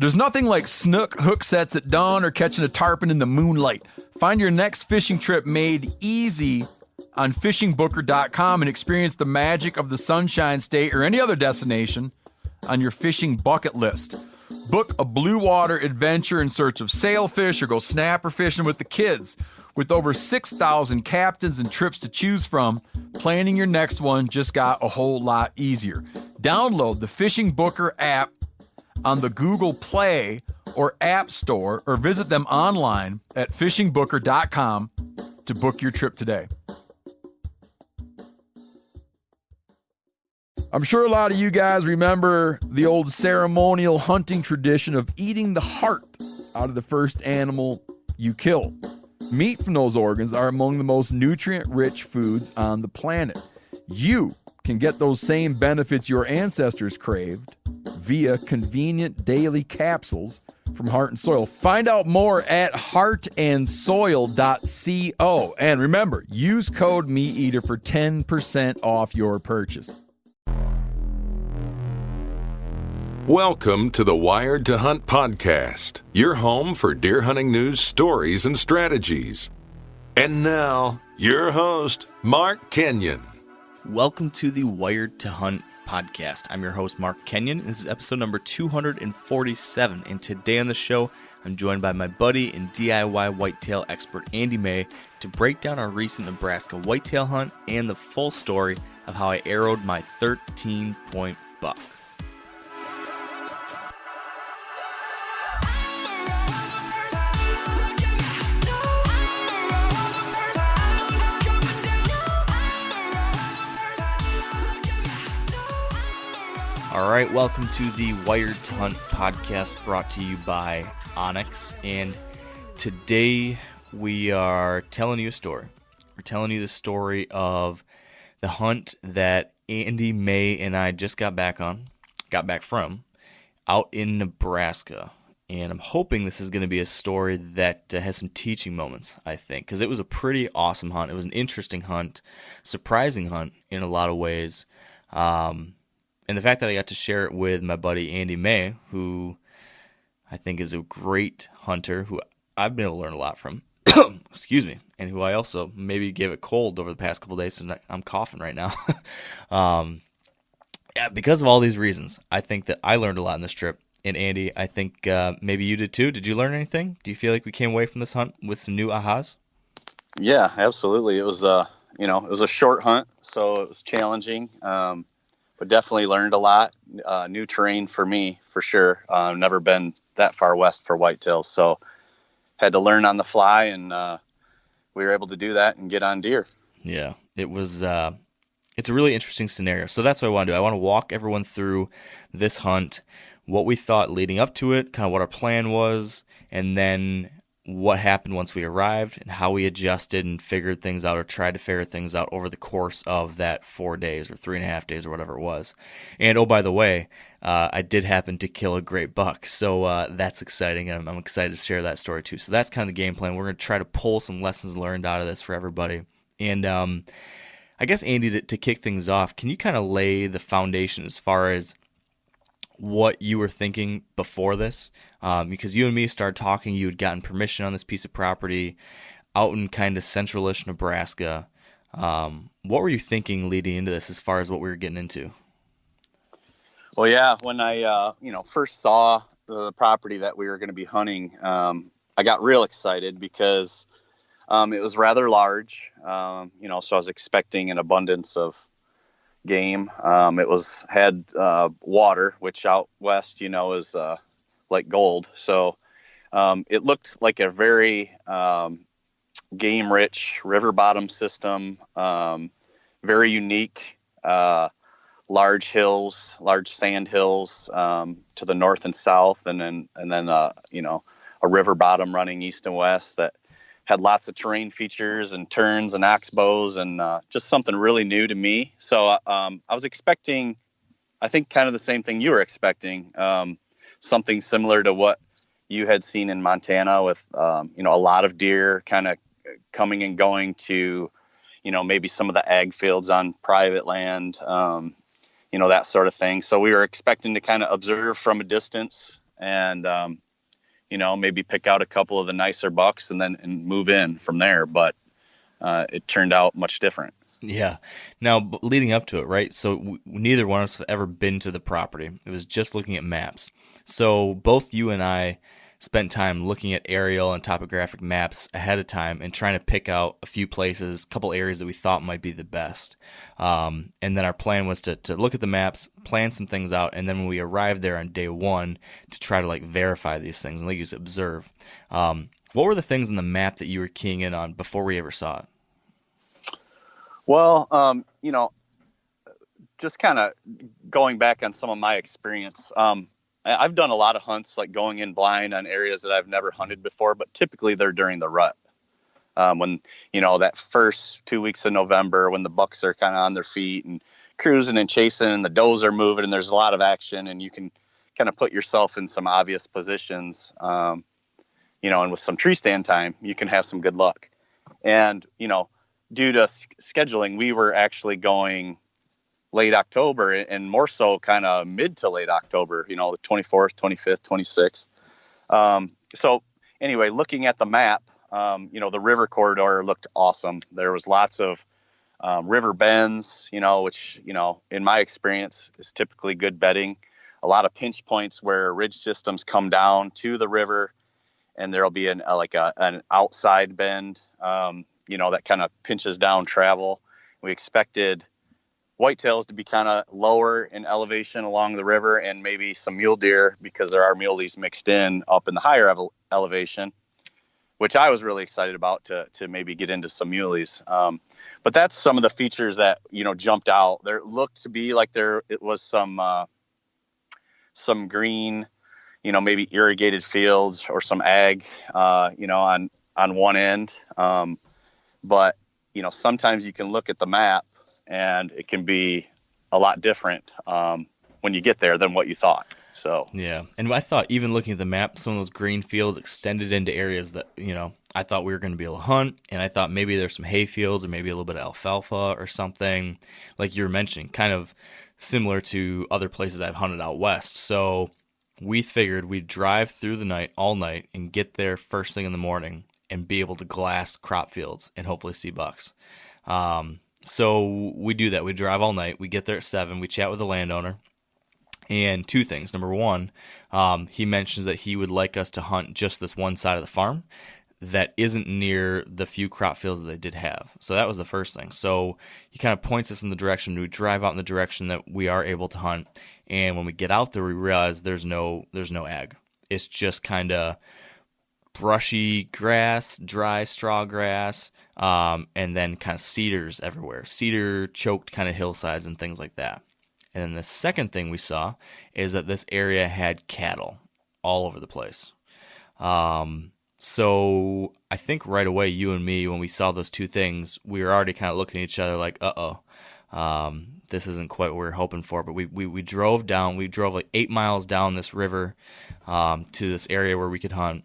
There's nothing like snook hook sets at dawn or catching a tarpon in the moonlight. Find your next fishing trip made easy on fishingbooker.com and experience the magic of the Sunshine State or any other destination on your fishing bucket list. Book a blue water adventure in search of sailfish or go snapper fishing with the kids. With over 6,000 captains and trips to choose from, planning your next one just got a whole lot easier. Download the Fishing Booker app on the Google Play or App Store, or visit them online at fishingbooker.com to book your trip today. I'm sure a lot of you guys remember the old ceremonial hunting tradition of eating the heart out of the first animal you kill. Meat from those organs are among the most nutrient-rich foods on the planet. You can get those same benefits your ancestors craved via convenient daily capsules from Heart and Soil. Find out more at heartandsoil.co. And remember, use code MeatEater for 10% off your purchase. Welcome to the Wired to Hunt podcast, your home for deer hunting news, stories, and strategies. And now, your host, Mark Kenyon. Welcome to the Wired to Hunt podcast. I'm your host, Mark Kenyon, and this is episode number 247. And today on the show, I'm joined by my buddy and DIY whitetail expert, Andy May, to break down our recent Nebraska whitetail hunt and the full story of how I arrowed my 13-point buck. All right, welcome to the Wired to Hunt podcast, brought to you by Onyx. And today we are telling you a story. We're telling you the story of the hunt that Andy May and I just got back from, out in Nebraska. And I'm hoping this is going to be a story that has some teaching moments, I think, because it was a pretty awesome hunt. It was an interesting hunt, surprising hunt in a lot of ways. And the fact that I got to share it with my buddy Andy May, who I think is a great hunter, who I've been able to learn a lot from, excuse me, and who I also maybe gave a cold over the past couple of days, and I'm coughing right now. Yeah, because of all these reasons, I think that I learned a lot in this trip. And Andy, I think maybe you did too. Did you learn anything? Do you feel like we came away from this hunt with some new ahas? Yeah, absolutely. It was it was a short hunt, so it was challenging. But definitely learned a lot. New terrain for me, for sure. Never been that far west for whitetails, so had to learn on the fly, and we were able to do that and get on deer. Yeah, it was. It's a really interesting scenario. So that's what I want to do. I want to walk everyone through this hunt, what we thought leading up to it, kind of what our plan was, and then what happened once we arrived and how we adjusted and figured things out, or tried to figure things out over the course of that 4 days or 3.5 days or whatever it was. And oh, by the way, I did happen to kill a great buck. So that's exciting. And I'm excited to share that story too. So that's kind of the game plan. We're going to try to pull some lessons learned out of this for everybody. And I guess, Andy, to kick things off, can you kind of lay the foundation as far as what you were thinking before this? Because you and me started talking, you had gotten permission on this piece of property out in kind of central-ish Nebraska. What were you thinking leading into this as far as what we were getting into? Well, yeah, when I first saw the property that we were going to be hunting, I got real excited because it was rather large. So I was expecting an abundance of game. It had water, which out west, is like gold. So it looked like a very game-rich river bottom system, very unique, large hills, large sand hills to the north and south, and then a river bottom running east and west that had lots of terrain features and turns and oxbows, and just something really new to me. So I was expecting, I think, kind of the same thing you were expecting, something similar to what you had seen in Montana with, a lot of deer kind of coming and going to, maybe some of the ag fields on private land, that sort of thing. So we were expecting to kind of observe from a distance and, maybe pick out a couple of the nicer bucks and move in from there. But it turned out much different. Yeah. Now, leading up to it, right? So neither one of us have ever been to the property. It was just looking at maps. So both you and I spent time looking at aerial and topographic maps ahead of time and trying to pick out a few places, a couple areas that we thought might be the best. And then our plan was to look at the maps, plan some things out, and then when we arrived there on day one, to try to verify these things and like you said, observe. What were the things on the map that you were keying in on before we ever saw it? Well, just kind of going back on some of my experience, I've done a lot of hunts, like going in blind on areas that I've never hunted before, but typically they're during the rut. When, that first 2 weeks of November, when the bucks are kind of on their feet and cruising and chasing and the does are moving and there's a lot of action and you can kind of put yourself in some obvious positions, and with some tree stand time, you can have some good luck. And, due to scheduling, we were actually going late October and more so kind of mid to late October, the 24th, 25th, 26th. So anyway, looking at the map, the river corridor looked awesome. There was lots of river bends, which, in my experience is typically good bedding. A lot of pinch points where ridge systems come down to the river and there'll be an outside bend, that kind of pinches down travel. We expected whitetails to be kind of lower in elevation along the river and maybe some mule deer because there are muleys mixed in up in the higher elevation, which I was really excited about to maybe get into some muleys. But that's some of the features that, jumped out. There looked to be like it was some green, maybe irrigated fields or some ag, on one end. But, sometimes you can look at the map and it can be a lot different when you get there than what you thought. So yeah, and I thought even looking at the map, some of those green fields extended into areas that I thought we were going to be able to hunt, and I thought maybe there's some hay fields or maybe a little bit of alfalfa or something, like you were mentioning, kind of similar to other places I've hunted out west. So we figured we'd drive through the night all night and get there first thing in the morning and be able to glass crop fields and hopefully see bucks. So we do that. We drive all night. We get there at 7. We chat with the landowner. And two things. Number one, he mentions that he would like us to hunt just this one side of the farm that isn't near the few crop fields that they did have. So that was the first thing. So he kind of points us in the direction. We drive out in the direction that we are able to hunt. And when we get out there, we realize there's no ag. It's just kind of brushy grass, dry straw grass, and then kind of cedars everywhere. Cedar choked kind of hillsides and things like that. And then the second thing we saw is that this area had cattle all over the place. So I think right away, you and me, when we saw those two things, we were already kind of looking at each other like, this isn't quite what we were hoping for. But we drove down. We drove like 8 miles down this river to this area where we could hunt.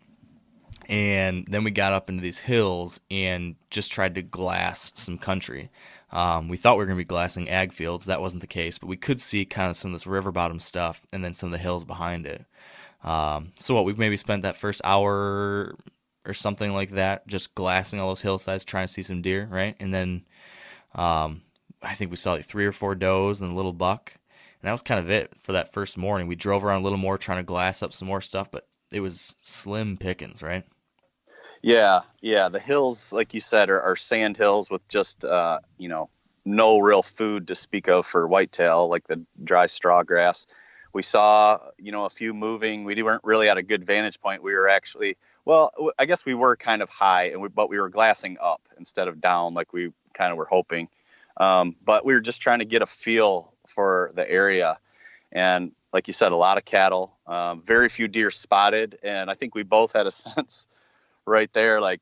And then we got up into these hills and just tried to glass some country. We thought we were going to be glassing ag fields. That wasn't the case, but we could see kind of some of this river bottom stuff and then some of the hills behind it. So we've maybe spent that first hour or something like that just glassing all those hillsides, trying to see some deer, right? And then I think we saw like 3 or 4 does and a little buck. And that was kind of it for that first morning. We drove around a little more trying to glass up some more stuff, but it was slim pickings, right? Yeah. The hills, like you said, are sand hills with just, no real food to speak of for whitetail, like the dry straw grass. We saw, a few moving. We weren't really at a good vantage point. We were actually, I guess we were kind of high, but we were glassing up instead of down like we kind of were hoping. But we were just trying to get a feel for the area. And like you said, a lot of cattle, very few deer spotted. And I think we both had a sense right there, like,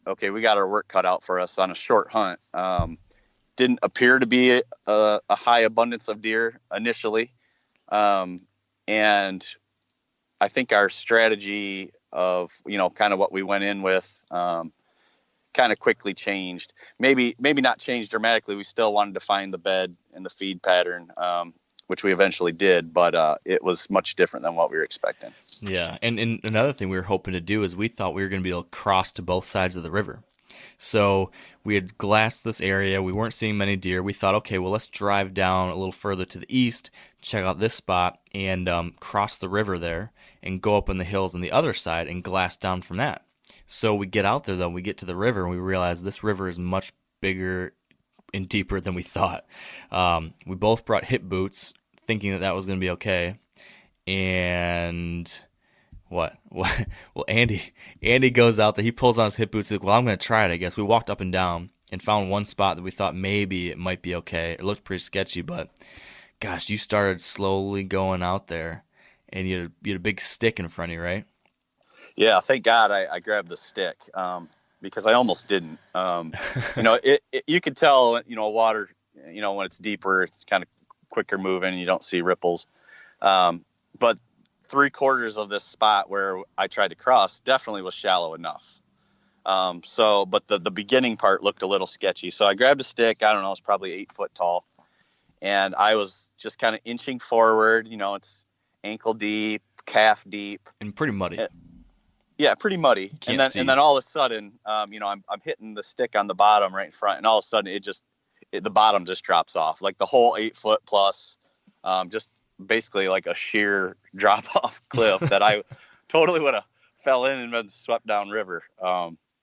okay, we got our work cut out for us on a short hunt. Didn't appear to be a high abundance of deer initially. And I think our strategy of, kind of what we went in with, kind of quickly changed. Maybe not changed dramatically. We still wanted to find the bed and the feed pattern. which we eventually did, but it was much different than what we were expecting. Yeah, and another thing we were hoping to do is we thought we were going to be able to cross to both sides of the river. So we had glassed this area. We weren't seeing many deer. We thought, okay, well, let's drive down a little further to the east, check out this spot, and cross the river there and go up in the hills on the other side and glass down from that. So we get out there, though. We get to the river, and we realize this river is much bigger and deeper than we thought. We both brought hip boots, thinking that was going to be okay. And what? Well, Andy goes out there. He pulls on his hip boots. He's like, well, I'm going to try it, I guess. We walked up and down and found one spot that we thought maybe it might be okay. It looked pretty sketchy, but gosh, you started slowly going out there, and you had a big stick in front of you, right? Yeah, thank God I grabbed the stick because I almost didn't. You could tell, water, when it's deeper, it's kind of quicker moving, and you don't see ripples. But 3/4 of this spot where I tried to cross definitely was shallow enough. But the beginning part looked a little sketchy. So I grabbed a stick. I don't know, it's probably 8 foot tall. And I was just kind of inching forward. It's ankle deep, calf deep. And pretty muddy. Yeah, pretty muddy. And then all of a sudden, I'm hitting the stick on the bottom right in front. And all of a sudden the bottom just drops off. Like the whole 8 foot plus, just basically like a sheer drop off cliff that I totally would have fell in and been swept down river.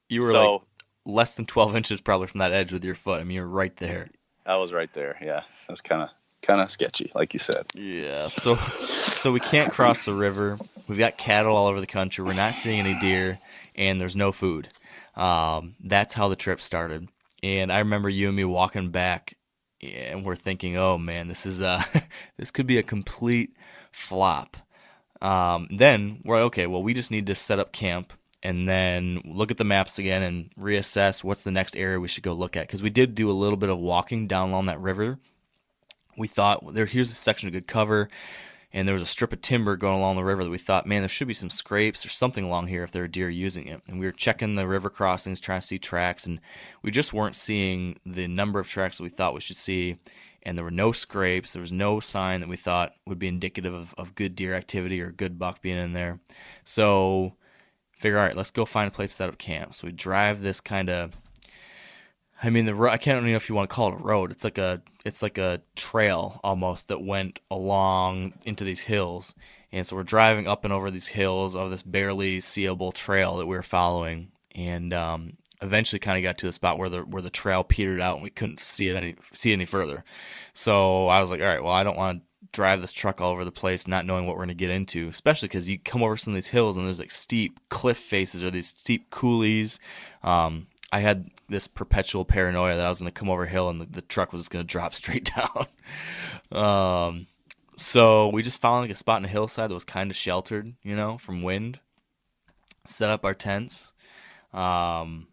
You were like less than 12 inches probably from that edge with your foot. I mean, you're right there. I was right there. Yeah. It was kind of sketchy, like you said. Yeah. So we can't cross the river. We've got cattle all over the country. We're not seeing any deer, and there's no food. That's how the trip started. And I remember you and me walking back, and we're thinking, oh man, this is this could be a complete flop. Then we're like, okay, well, we just need to set up camp and then look at the maps again and reassess what's the next area we should go look at. Because we did do a little bit of walking down along that river. We thought, here's a section of good cover, and there was a strip of timber going along the river that we thought, man, there should be some scrapes or something along here if there are deer using it. And we were checking the river crossings, trying to see tracks, and we just weren't seeing the number of tracks that we thought we should see. And there were no scrapes. There was no sign that we thought would be indicative of good deer activity or good buck being in there. So figure, all right, let's go find a place to set up camp. So we drive this kind of, I mean, I can't even know if you want to call it a road. It's like a trail almost that went along into these hills. And so we're driving up and over these hills of this barely seeable trail that we were following. And eventually kind of got to a spot where the trail petered out and we couldn't see it any further. So I was like, all right, well, I don't want to drive this truck all over the place not knowing what we're going to get into, especially because you come over some of these hills and there's like steep cliff faces or these steep coulees. I had this perpetual paranoia that I was going to come over a hill and the truck was going to drop straight down. So we just found like a spot in a hillside that was kind of sheltered, from wind, set up our tents. And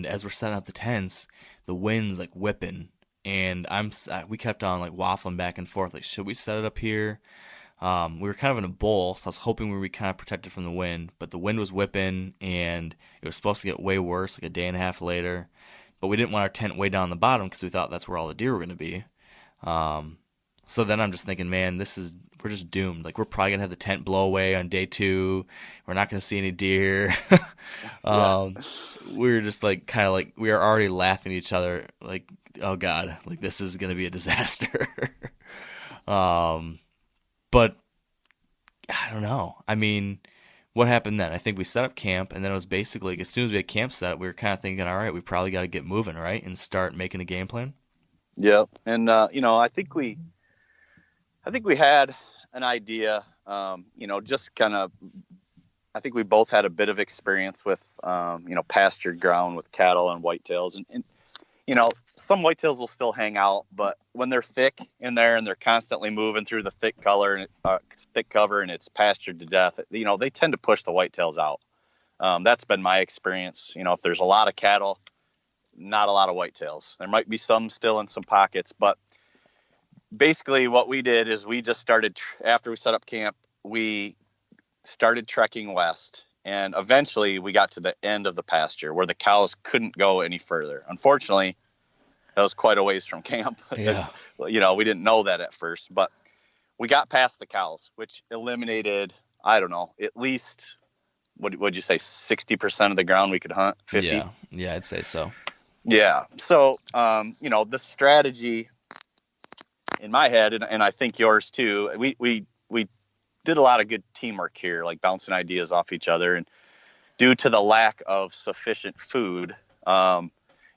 as we're setting up the tents, the wind's like whipping, and we kept on like waffling back and forth. Like, should we set it up here? We were kind of in a bowl, so I was hoping we would be kind of protected from the wind, but the wind was whipping, and it was supposed to get way worse, like a day and a half later. But we didn't want our tent way down the bottom because we thought that's where all the deer were going to be. So then I'm just thinking, man, we're just doomed. Like, we're probably going to have the tent blow away on day 2. We're not going to see any deer. We were just like, kind of like, we were already laughing at each other. Like, oh God, like this is going to be a disaster. But I don't know. I mean, what happened then? I think we set up camp, and then it was basically like, as soon as we had camp set up, we were kind of thinking, all right, we probably got to get moving, right? And start making a game plan. Yep. And, I think we had an idea, just kind of, I think we both had a bit of experience with, pastured ground with cattle and whitetails. And some whitetails will still hang out, but when they're thick in there and they're constantly moving through the thick cover and it's pastured to death, they tend to push the whitetails out. That's been my experience. If there's a lot of cattle, not a lot of whitetails. There might be some still in some pockets, but basically what we did is we just started, after we set up camp, we started trekking west, and eventually we got to the end of the pasture where the cows couldn't go any further. Unfortunately, That was quite a ways from camp. Yeah. You know, we didn't know that at first, but we got past the cows, which eliminated, I don't know, at least, would you say 60% of the ground we could hunt? 50? Yeah, I'd say so. Yeah. So, you know, the strategy in my head, and I think yours too, we did a lot of good teamwork here, like bouncing ideas off each other. And due to the lack of sufficient food,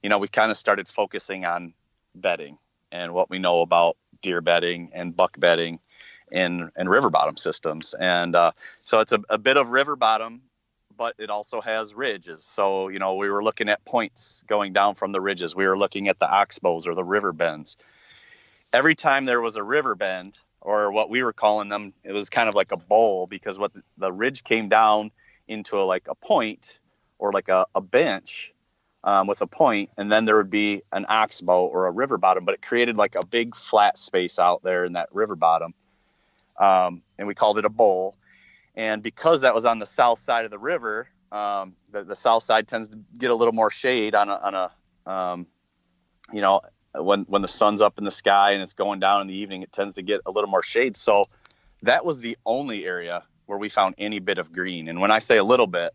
you know, we kind of started focusing on bedding and what we know about deer bedding and buck bedding and river bottom systems. And so it's a bit of river bottom, but it also has ridges. So, you know, we were looking at points going down from the ridges. We were looking at the oxbows or the river bends. Every time there was a river bend, or what we were calling them, it was kind of like a bowl, because what the ridge came down into like a point or like a bench with a point, and then there would be an oxbow or a river bottom, but it created like a big flat space out there in that river bottom. And we called it a bowl. And because that was on the south side of the river, the south side tends to get a little more shade on a you know, when the sun's up in the sky and it's going down in the evening, it tends to get a little more shade. So that was the only area where we found any bit of green. And when I say a little bit,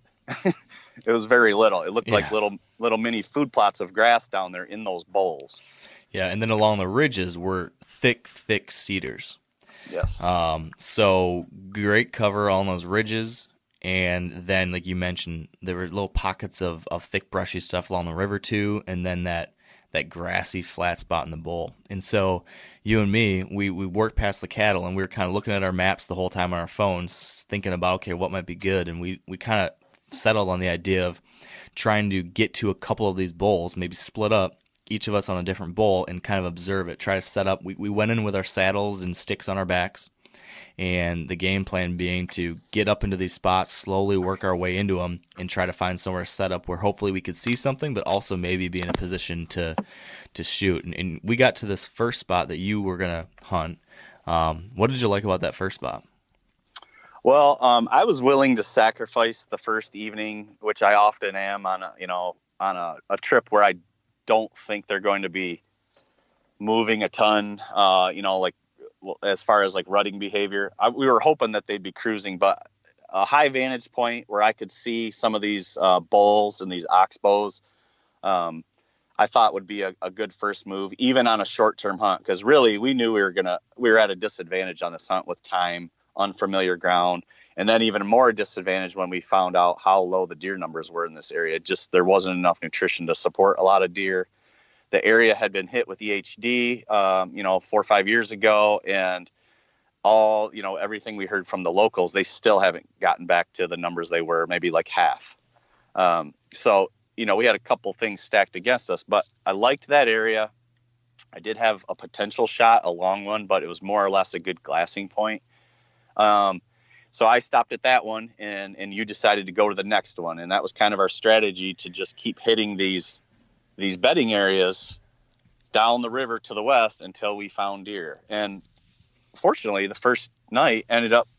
it was very little. It looked like little mini food plots of grass down there in those bowls. Yeah, and then along the ridges were thick cedars. Yes. So great cover on those ridges. And then, like you mentioned, there were little pockets of thick brushy stuff along the river too. And then that grassy flat spot in the bowl. And so you and me, we worked past the cattle, and we were kind of looking at our maps the whole time on our phones, thinking about, okay, what might be good. And we kind of settled on the idea of trying to get to a couple of these bowls, maybe split up, each of us on a different bowl, and kind of observe it, try to set up. We went in with our saddles and sticks on our backs, and the game plan being to get up into these spots, slowly work our way into them, and try to find somewhere set up where hopefully we could see something, but also maybe be in a position to shoot. And we got to this first spot that you were going to hunt. What did you like about that first spot? Well, I was willing to sacrifice the first evening, which I often am on a trip where I don't think they're going to be moving a ton, like as far as like rutting behavior. We were hoping that they'd be cruising, but a high vantage point where I could see some of these bulls and these oxbows, I thought would be a good first move, even on a short-term hunt, because really we knew we were at a disadvantage on this hunt with time, unfamiliar ground, and then even more disadvantage when we found out how low the deer numbers were in this area. Just there wasn't enough nutrition to support a lot of deer. The area had been hit with EHD, 4 or 5 years ago, and everything we heard from the locals, they still haven't gotten back to the numbers they were, maybe like half. So we had a couple things stacked against us, but I liked that area. I did have a potential shot, a long one, but it was more or less a good glassing point. So I stopped at that one, and you decided to go to the next one. And that was kind of our strategy, to just keep hitting these bedding areas down the river to the west until we found deer. And fortunately, the first night ended up,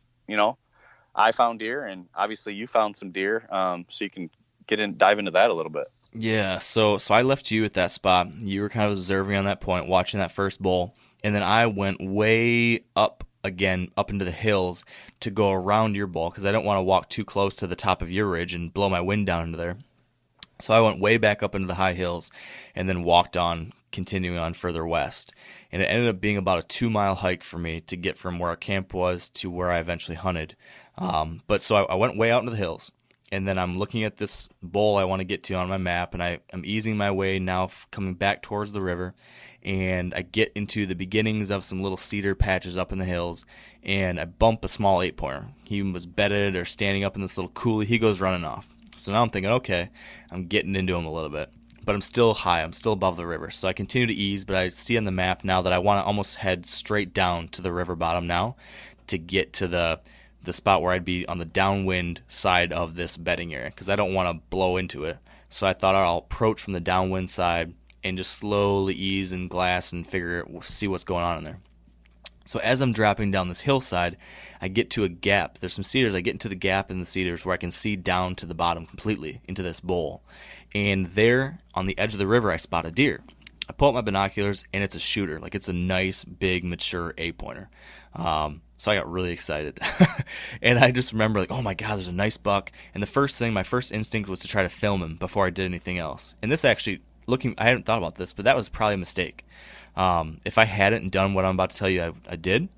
I found deer, and obviously you found some deer. So you can dive into that a little bit. Yeah. So I left you at that spot. You were kind of observing on that point, watching that first bull. And then I went way up into the hills to go around your bull, because I don't want to walk too close to the top of your ridge and blow my wind down into there. So I went way back up into the high hills and then walked on, continuing on further west. And it ended up being about a 2-mile hike for me to get from where our camp was to where I eventually hunted. But so I went way out into the hills, and then I'm looking at this bowl I want to get to on my map, and I'm easing my way now, coming back towards the river, and I get into the beginnings of some little cedar patches up in the hills, and I bump a small 8-pointer. He was bedded or standing up in this little coulee. He goes running off. So now I'm thinking, okay, I'm getting into him a little bit, but I'm still high. I'm still above the river. So I continue to ease, but I see on the map now that I want to almost head straight down to the river bottom now to get to the spot where I'd be on the downwind side of this bedding area, because I don't want to blow into it. So I thought I'll approach from the downwind side and just slowly ease and glass and see what's going on in there. So as I'm dropping down this hillside, I get to a gap. There's some cedars. I get into the gap in the cedars where I can see down to the bottom completely into this bowl. And there on the edge of the river, I spot a deer. I pull up my binoculars, and it's a shooter. Like, it's a nice, big, mature 8-pointer. So I got really excited. And I just remember, like, oh my God, there's a nice buck. And my first instinct was to try to film him before I did anything else. And this actually, I hadn't thought about this, but that was probably a mistake. If I hadn't done what I'm about to tell you I did,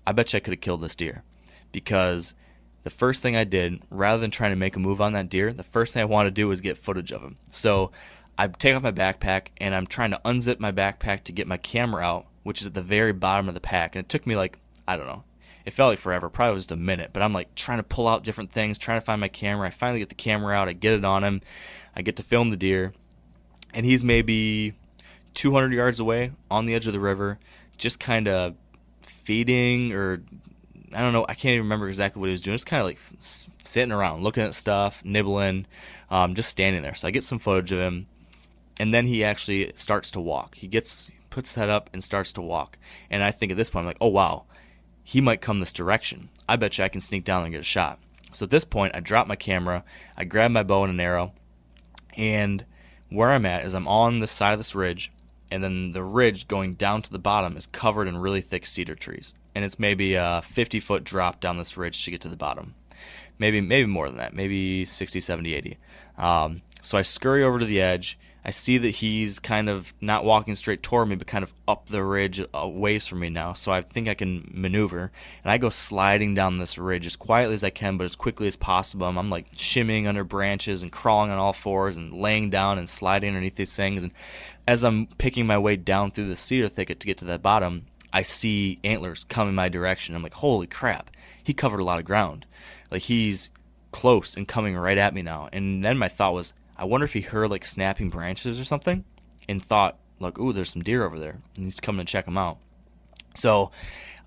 I bet you I could have killed this deer. Because the first thing I did, rather than trying to make a move on that deer, the first thing I wanted to do was get footage of him. So I take off my backpack, and I'm trying to unzip my backpack to get my camera out, which is at the very bottom of the pack. And it took me like, I don't know, it felt like forever, probably just a minute. But I'm like trying to pull out different things, trying to find my camera. I finally get the camera out. I get it on him. I get to film the deer. And he's maybe 200 yards away on the edge of the river, just kind of feeding, or I don't know. I can't even remember exactly what he was doing. Just kind of like sitting around, looking at stuff, nibbling, just standing there. So I get some footage of him. And then he actually starts to walk. He puts his head up and starts to walk. And I think at this point, I'm like, oh, wow, he might come this direction. I bet you I can sneak down and get a shot. So at this point, I drop my camera, I grab my bow and an arrow, and where I'm at is I'm on the side of this ridge, and then the ridge going down to the bottom is covered in really thick cedar trees. And it's maybe a 50-foot drop down this ridge to get to the bottom. Maybe more than that, maybe 60, 70, 80. So I scurry over to the edge. I see that he's kind of not walking straight toward me, but kind of up the ridge a ways from me now. So I think I can maneuver. And I go sliding down this ridge as quietly as I can, but as quickly as possible. I'm like shimmying under branches and crawling on all fours and laying down and sliding underneath these things. And as I'm picking my way down through the cedar thicket to get to the bottom, I see antlers come in my direction. I'm like, holy crap, he covered a lot of ground. Like, he's close and coming right at me now. And then my thought was, I wonder if he heard like snapping branches or something and thought, like, ooh, there's some deer over there, and he's coming to check them out. So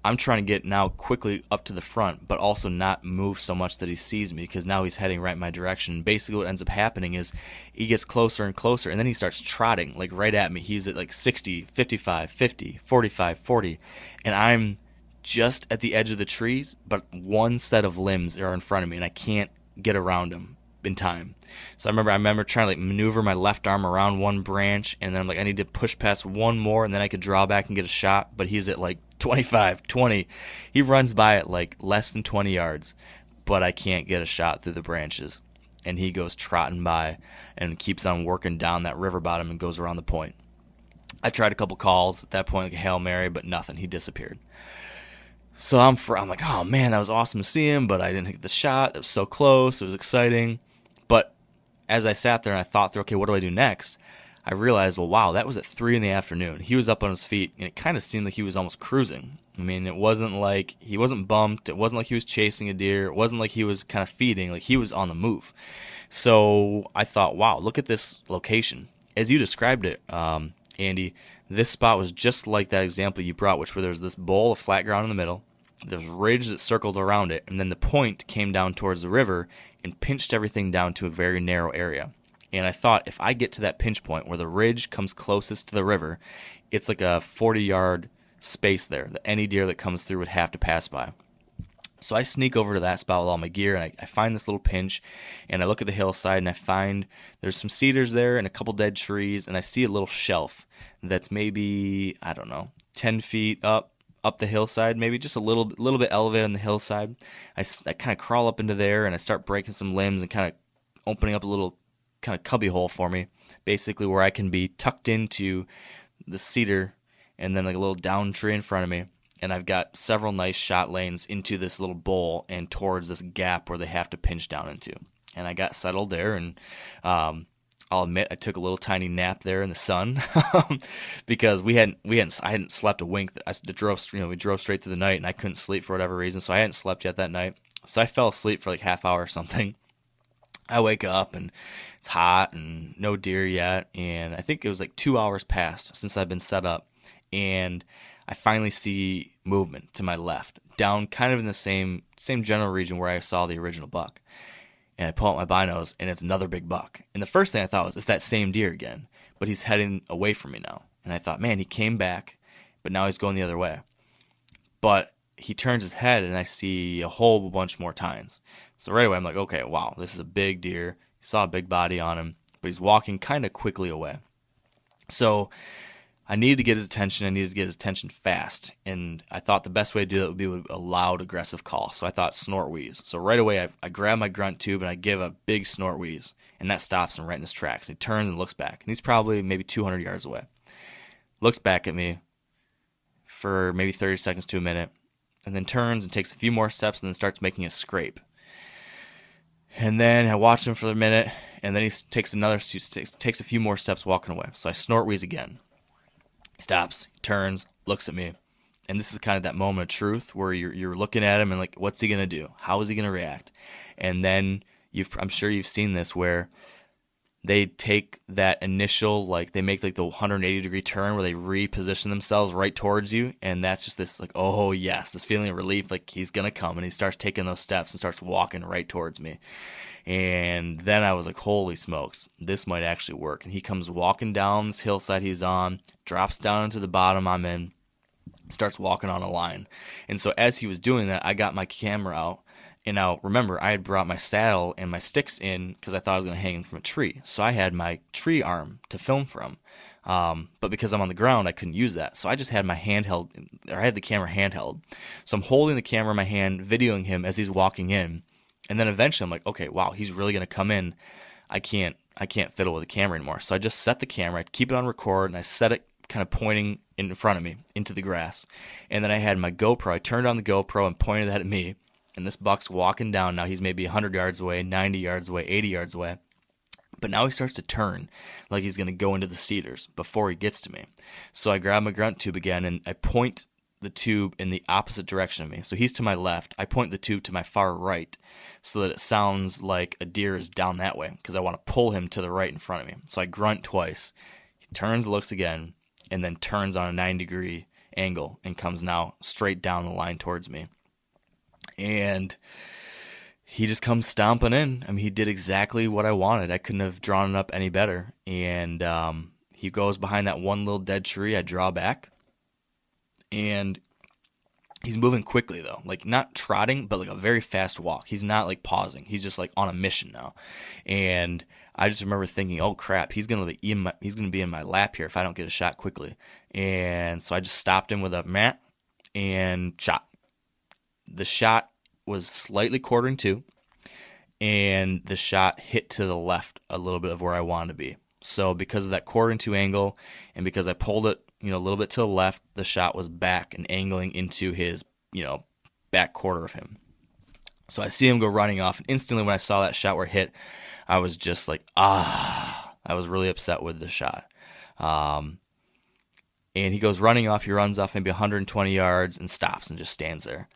I'm trying to get now quickly up to the front, but also not move so much that he sees me, because now he's heading right in my direction. Basically what ends up happening is he gets closer and closer, and then he starts trotting like right at me. He's at like 60, 55, 50, 45, 40, and I'm just at the edge of the trees, but one set of limbs are in front of me, and I can't get around him in time. So I remember trying to like maneuver my left arm around one branch, and then I'm like, I need to push past one more, and then I could draw back and get a shot. But he's at like 25, 20. He runs by at like less than 20 yards, but I can't get a shot through the branches. And he goes trotting by and keeps on working down that river bottom and goes around the point. I tried a couple calls at that point, like a Hail Mary, but nothing. He disappeared. So I'm like, oh man, that was awesome to see him, but I didn't hit the shot. It was so close. It was exciting. But as I sat there and I thought through, okay, what do I do next? I realized, well, wow, that was at 3 p.m. He was up on his feet, and it kind of seemed like he was almost cruising. I mean, it wasn't like he wasn't bumped. It wasn't like he was chasing a deer. It wasn't like he was kind of feeding. Like, he was on the move. So I thought, wow, look at this location. As you described it, Andy, this spot was just like that example you brought, where there's this bowl of flat ground in the middle. There's a ridge that circled around it, and then the point came down towards the river and pinched everything down to a very narrow area. And I thought, if I get to that pinch point where the ridge comes closest to the river, it's like a 40-yard space there that any deer that comes through would have to pass by. So I sneak over to that spot with all my gear, and I find this little pinch, and I look at the hillside, and I find there's some cedars there and a couple dead trees, and I see a little shelf that's maybe, I don't know, 10 feet up the hillside, maybe just a little bit elevated on the hillside. I kind of crawl up into there, and I start breaking some limbs and kind of opening up a little kind of cubby hole for me, basically where I can be tucked into the cedar and then like a little down tree in front of me. And I've got several nice shot lanes into this little bowl and towards this gap where they have to pinch down into. And I got settled there, and I'll admit I took a little tiny nap there in the sun because I hadn't slept a wink. We drove straight through the night, and I couldn't sleep for whatever reason, so I hadn't slept yet that night. So I fell asleep for like half hour or something. I wake up, and it's hot and no deer yet, and I think it was like 2 hours passed since I've been set up, and I finally see movement to my left, down kind of in the same general region where I saw the original buck. And I pull out my binos, and it's another big buck. And the first thing I thought was, it's that same deer again, but he's heading away from me now. And I thought, man, he came back, but now he's going the other way. But he turns his head, and I see a whole bunch more tines. So right away, I'm like, okay, wow, this is a big deer. He saw a big body on him, but he's walking kind of quickly away. So I needed to get his attention. I needed to get his attention fast. And I thought the best way to do that would be with a loud, aggressive call. So I thought snort wheeze. So right away, I grab my grunt tube and I give a big snort wheeze. And that stops him right in his tracks. He turns and looks back. And he's probably maybe 200 yards away. Looks back at me for maybe 30 seconds to a minute. And then turns and takes a few more steps and then starts making a scrape. And then I watch him for a minute. And then he takes a few more steps walking away. So I snort wheeze again. He stops, he turns, looks at me, and this is kind of that moment of truth where you're looking at him and like, what's he gonna do? How is he gonna react? And then I'm sure you've seen this where they take that initial, like they make like the 180-degree turn where they reposition themselves right towards you, and that's just this like, oh yes, this feeling of relief, like he's gonna come, and he starts taking those steps and starts walking right towards me. And then I was like, holy smokes, this might actually work. And he comes walking down this hillside he's on, drops down into the bottom I'm in, starts walking on a line. And so as he was doing that, I got my camera out. And now, remember, I had brought my saddle and my sticks in because I thought I was going to hang him from a tree. So I had my tree arm to film from. But because I'm on the ground, I couldn't use that. So I just had my handheld, or I had the camera handheld. So I'm holding the camera in my hand, videoing him as he's walking in. And then eventually I'm like, okay, wow, he's really going to come in. I can't fiddle with the camera anymore. So I just set the camera, I keep it on record, and I set it kind of pointing in front of me into the grass. And then I had my GoPro. I turned on the GoPro and pointed that at me. And this buck's walking down. Now he's maybe 100 yards away, 90 yards away, 80 yards away. But now he starts to turn like he's going to go into the cedars before he gets to me. So I grab my grunt tube again and I point the tube in the opposite direction of me. So he's to my left. I point the tube to my far right so that it sounds like a deer is down that way because I want to pull him to the right in front of me. So I grunt twice. He turns, looks again, and then turns on a 90-degree angle and comes now straight down the line towards me. And he just comes stomping in. I mean, he did exactly what I wanted. I couldn't have drawn it up any better. And he goes behind that one little dead tree. I draw back. And he's moving quickly, though. Like, not trotting, but like a very fast walk. He's not, like, pausing. He's just, like, on a mission now. And I just remember thinking, oh, crap, he's going to be in my lap here if I don't get a shot quickly. And so I just stopped him with a mat and shot. The shot was slightly quartering to, and the shot hit to the left a little bit of where I wanted to be. So because of that quartering to angle, and because I pulled it, a little bit to the left, the shot was back and angling into his, back quarter of him. So I see him go running off, and instantly when I saw that shot where it hit, I was just like, I was really upset with the shot. And he goes running off. He runs off maybe 120 yards and stops and just stands there.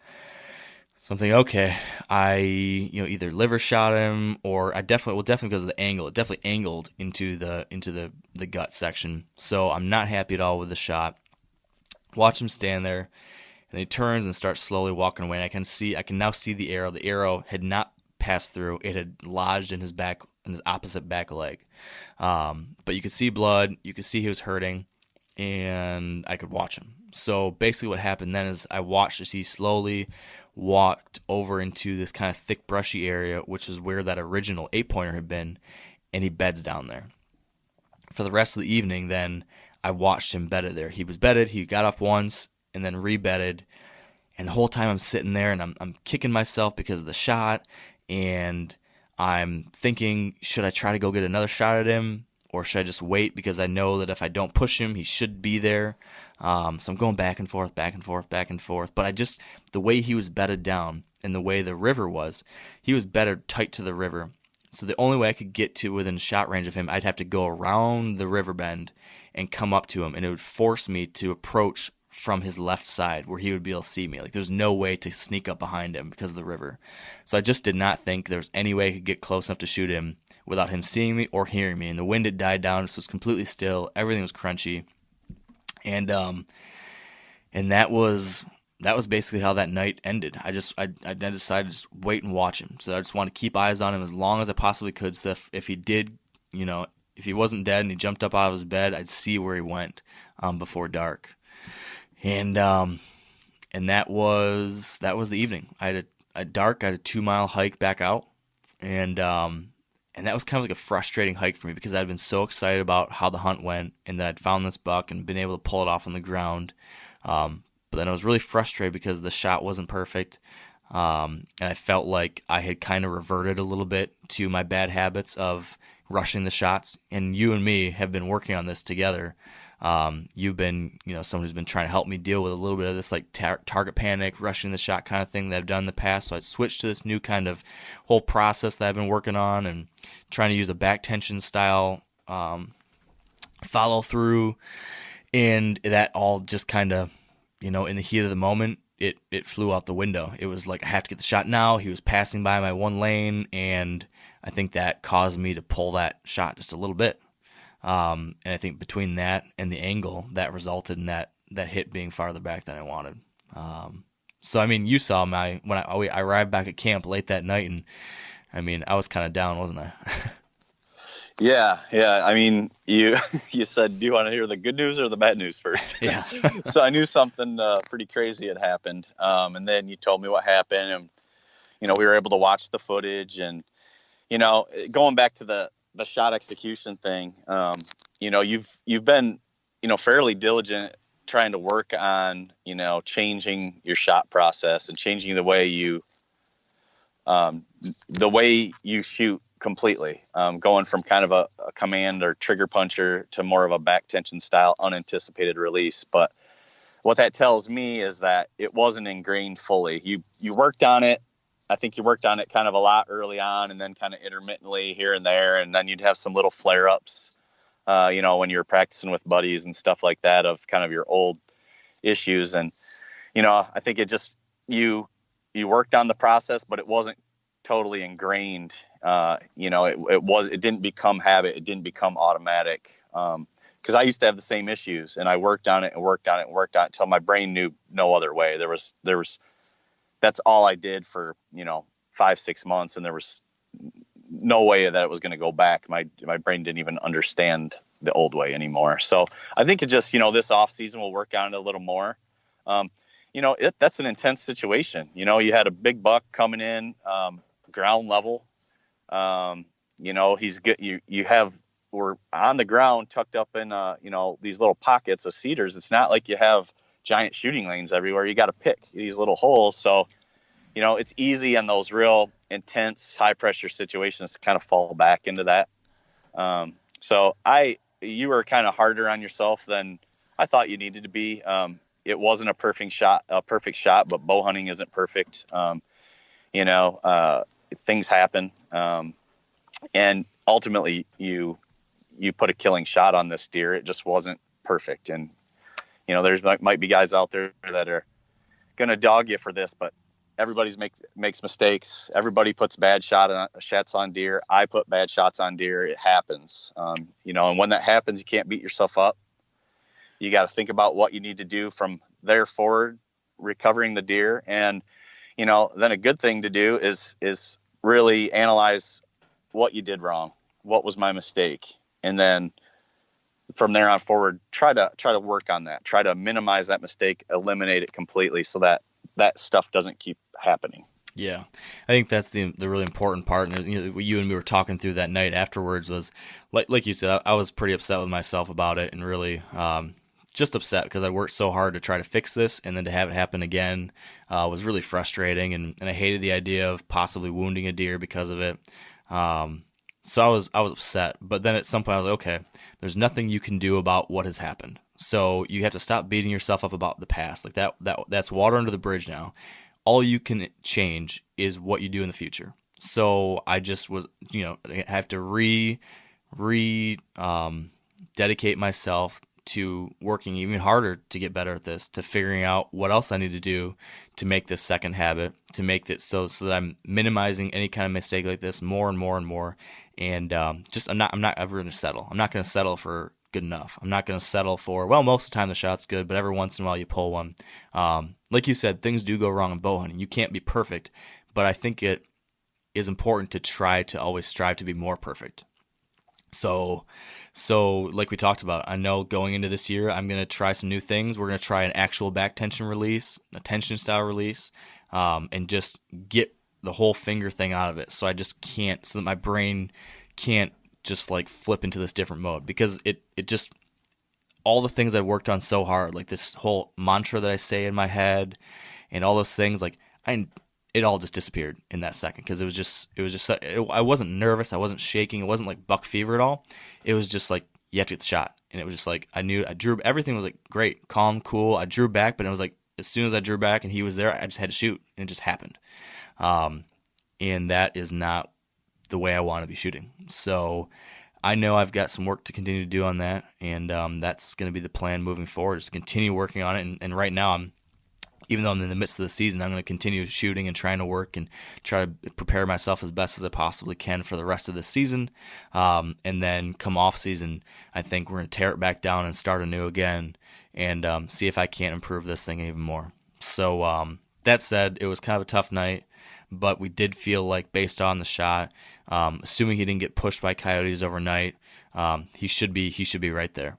So I'm thinking, okay, I either liver shot him or definitely because of the angle. It definitely angled into the gut section. So I'm not happy at all with the shot. Watch him stand there, and he turns and starts slowly walking away. And I can now see the arrow. The arrow had not passed through. It had lodged in his opposite back leg. But you could see blood. You could see he was hurting, and I could watch him. So basically what happened then is I watched as he slowly walked over into this kind of thick brushy area, which is where that original 8-pointer had been, and he beds down there. For the rest of the evening then, I watched him bedded there. He was bedded, he got up once, and then re-bedded, and the whole time I'm sitting there and I'm kicking myself because of the shot, and I'm thinking, should I try to go get another shot at him, or should I just wait because I know that if I don't push him, he should be there. So I'm going back and forth. But the way he was bedded down and the way the river was, he was bedded tight to the river. So the only way I could get to within shot range of him, I'd have to go around the river bend and come up to him. And it would force me to approach from his left side where he would be able to see me. Like there's no way to sneak up behind him because of the river. So I just did not think there was any way I could get close enough to shoot him without him seeing me or hearing me. And the wind had died down, so it was completely still. Everything was crunchy. And that was basically how that night ended. I decided to just wait and watch him. So I just wanted to keep eyes on him as long as I possibly could. So if he did, if he wasn't dead and he jumped up out of his bed, I'd see where he went before dark. And that was the evening. I had a 2-mile hike back out, and And that was kind of like a frustrating hike for me because I'd been so excited about how the hunt went and that I'd found this buck and been able to pull it off on the ground. But then I was really frustrated because the shot wasn't perfect. And I felt like I had kind of reverted a little bit to my bad habits of rushing the shots. And you and me have been working on this together. You've been, someone who's been trying to help me deal with a little bit of this like target panic, rushing the shot kind of thing that I've done in the past. So I switched to this new kind of whole process that I've been working on and trying to use a back tension style follow through. And that all just kind of, in the heat of the moment, it flew out the window. It was like, I have to get the shot now. He was passing by my one lane, and I think that caused me to pull that shot just a little bit. And I think between that and the angle, that resulted in that hit being farther back than I wanted. So, you saw when I arrived back at camp late that night, and I was kind of down, wasn't I? Yeah. You said, do you want to hear the good news or the bad news first? Yeah. So I knew something pretty crazy had happened. And then you told me what happened, and, we were able to watch the footage, and, going back to the shot execution thing, you've been, fairly diligent trying to work on, changing your shot process and changing the way you shoot completely, going from kind of a command or trigger puncher to more of a back tension style, unanticipated release. But what that tells me is that it wasn't ingrained fully. You worked on it. I think you worked on it kind of a lot early on, and then kind of intermittently here and there. And then you'd have some little flare ups, when you were practicing with buddies and stuff like that, of kind of your old issues. And, I think it just, you worked on the process, but it wasn't totally ingrained. It didn't become habit. It didn't become automatic. Cause I used to have the same issues, and I worked on it and worked on it and worked on it until my brain knew no other way. That's all I did for, 5-6 months. And there was no way that it was going to go back. My brain didn't even understand the old way anymore. So I think it just, this off season we'll work on it a little more. That's an intense situation. You had a big buck coming in, ground level. He's good. We're on the ground tucked up in, these little pockets of cedars. It's not like you have giant shooting lanes everywhere. You got to pick these little holes. So, it's easy in those real intense, high pressure situations to kind of fall back into that. You were kind of harder on yourself than I thought you needed to be. It wasn't a perfect shot, but bow hunting isn't perfect. Things happen. And ultimately you put a killing shot on this deer. It just wasn't perfect. And, there's might be guys out there that are going to dog you for this, but everybody's makes mistakes. Everybody puts bad shots on deer. I put bad shots on deer. It happens. And when that happens, you can't beat yourself up. You got to think about what you need to do from there forward, recovering the deer. And, then a good thing to do is really analyze what you did wrong. What was my mistake? And then from there on forward, try to work on that. Try to minimize that mistake, eliminate it completely, so that stuff doesn't keep happening. Yeah, I think that's the really important part. And what you and me were talking through that night afterwards was, like you said, I was pretty upset with myself about it, and really just upset because I worked so hard to try to fix this, and then to have it happen again was really frustrating, and I hated the idea of possibly wounding a deer because of it. So I was upset, but then at some point I was like, okay, there's nothing you can do about what has happened. So you have to stop beating yourself up about the past. Like that's water under the bridge now. All you can change is what you do in the future. So I just was, I have to dedicate myself to working even harder to get better at this, to figuring out what else I need to do to make this second habit, to make it so that I'm minimizing any kind of mistake like this more and more and more. And I'm not ever going to settle. I'm not going to settle for good enough. I'm not going to settle for, most of the time the shot's good, but every once in a while you pull one. Like you said, things do go wrong in bow hunting. You can't be perfect, but I think it is important to try to always strive to be more perfect. So like we talked about, I know going into this year, I'm going to try some new things. We're going to try an actual back tension release, a tension style release, and just get the whole finger thing out of it. So I just can't, so that my brain can't just like flip into this different mode, because it just, all the things I worked on so hard, like this whole mantra that I say in my head and all those things, like it all just disappeared in that second, because it was just I wasn't nervous, I wasn't shaking, it wasn't like buck fever at all. It was just like, you have to get the shot. And it was just like, I drew, everything was like great, calm, cool. I drew back, but it was like, as soon as I drew back and he was there, I just had to shoot, and it just happened. And that is not the way I want to be shooting. So I know I've got some work to continue to do on that, and that's going to be the plan moving forward, is to continue working on it. And right now, even though I'm in the midst of the season, I'm going to continue shooting and trying to work and try to prepare myself as best as I possibly can for the rest of the season. And then come off season, I think we're going to tear it back down and start anew again, and see if I can't improve this thing even more. So that said, it was kind of a tough night, but we did feel like, based on the shot, assuming he didn't get pushed by coyotes overnight, he should be right there.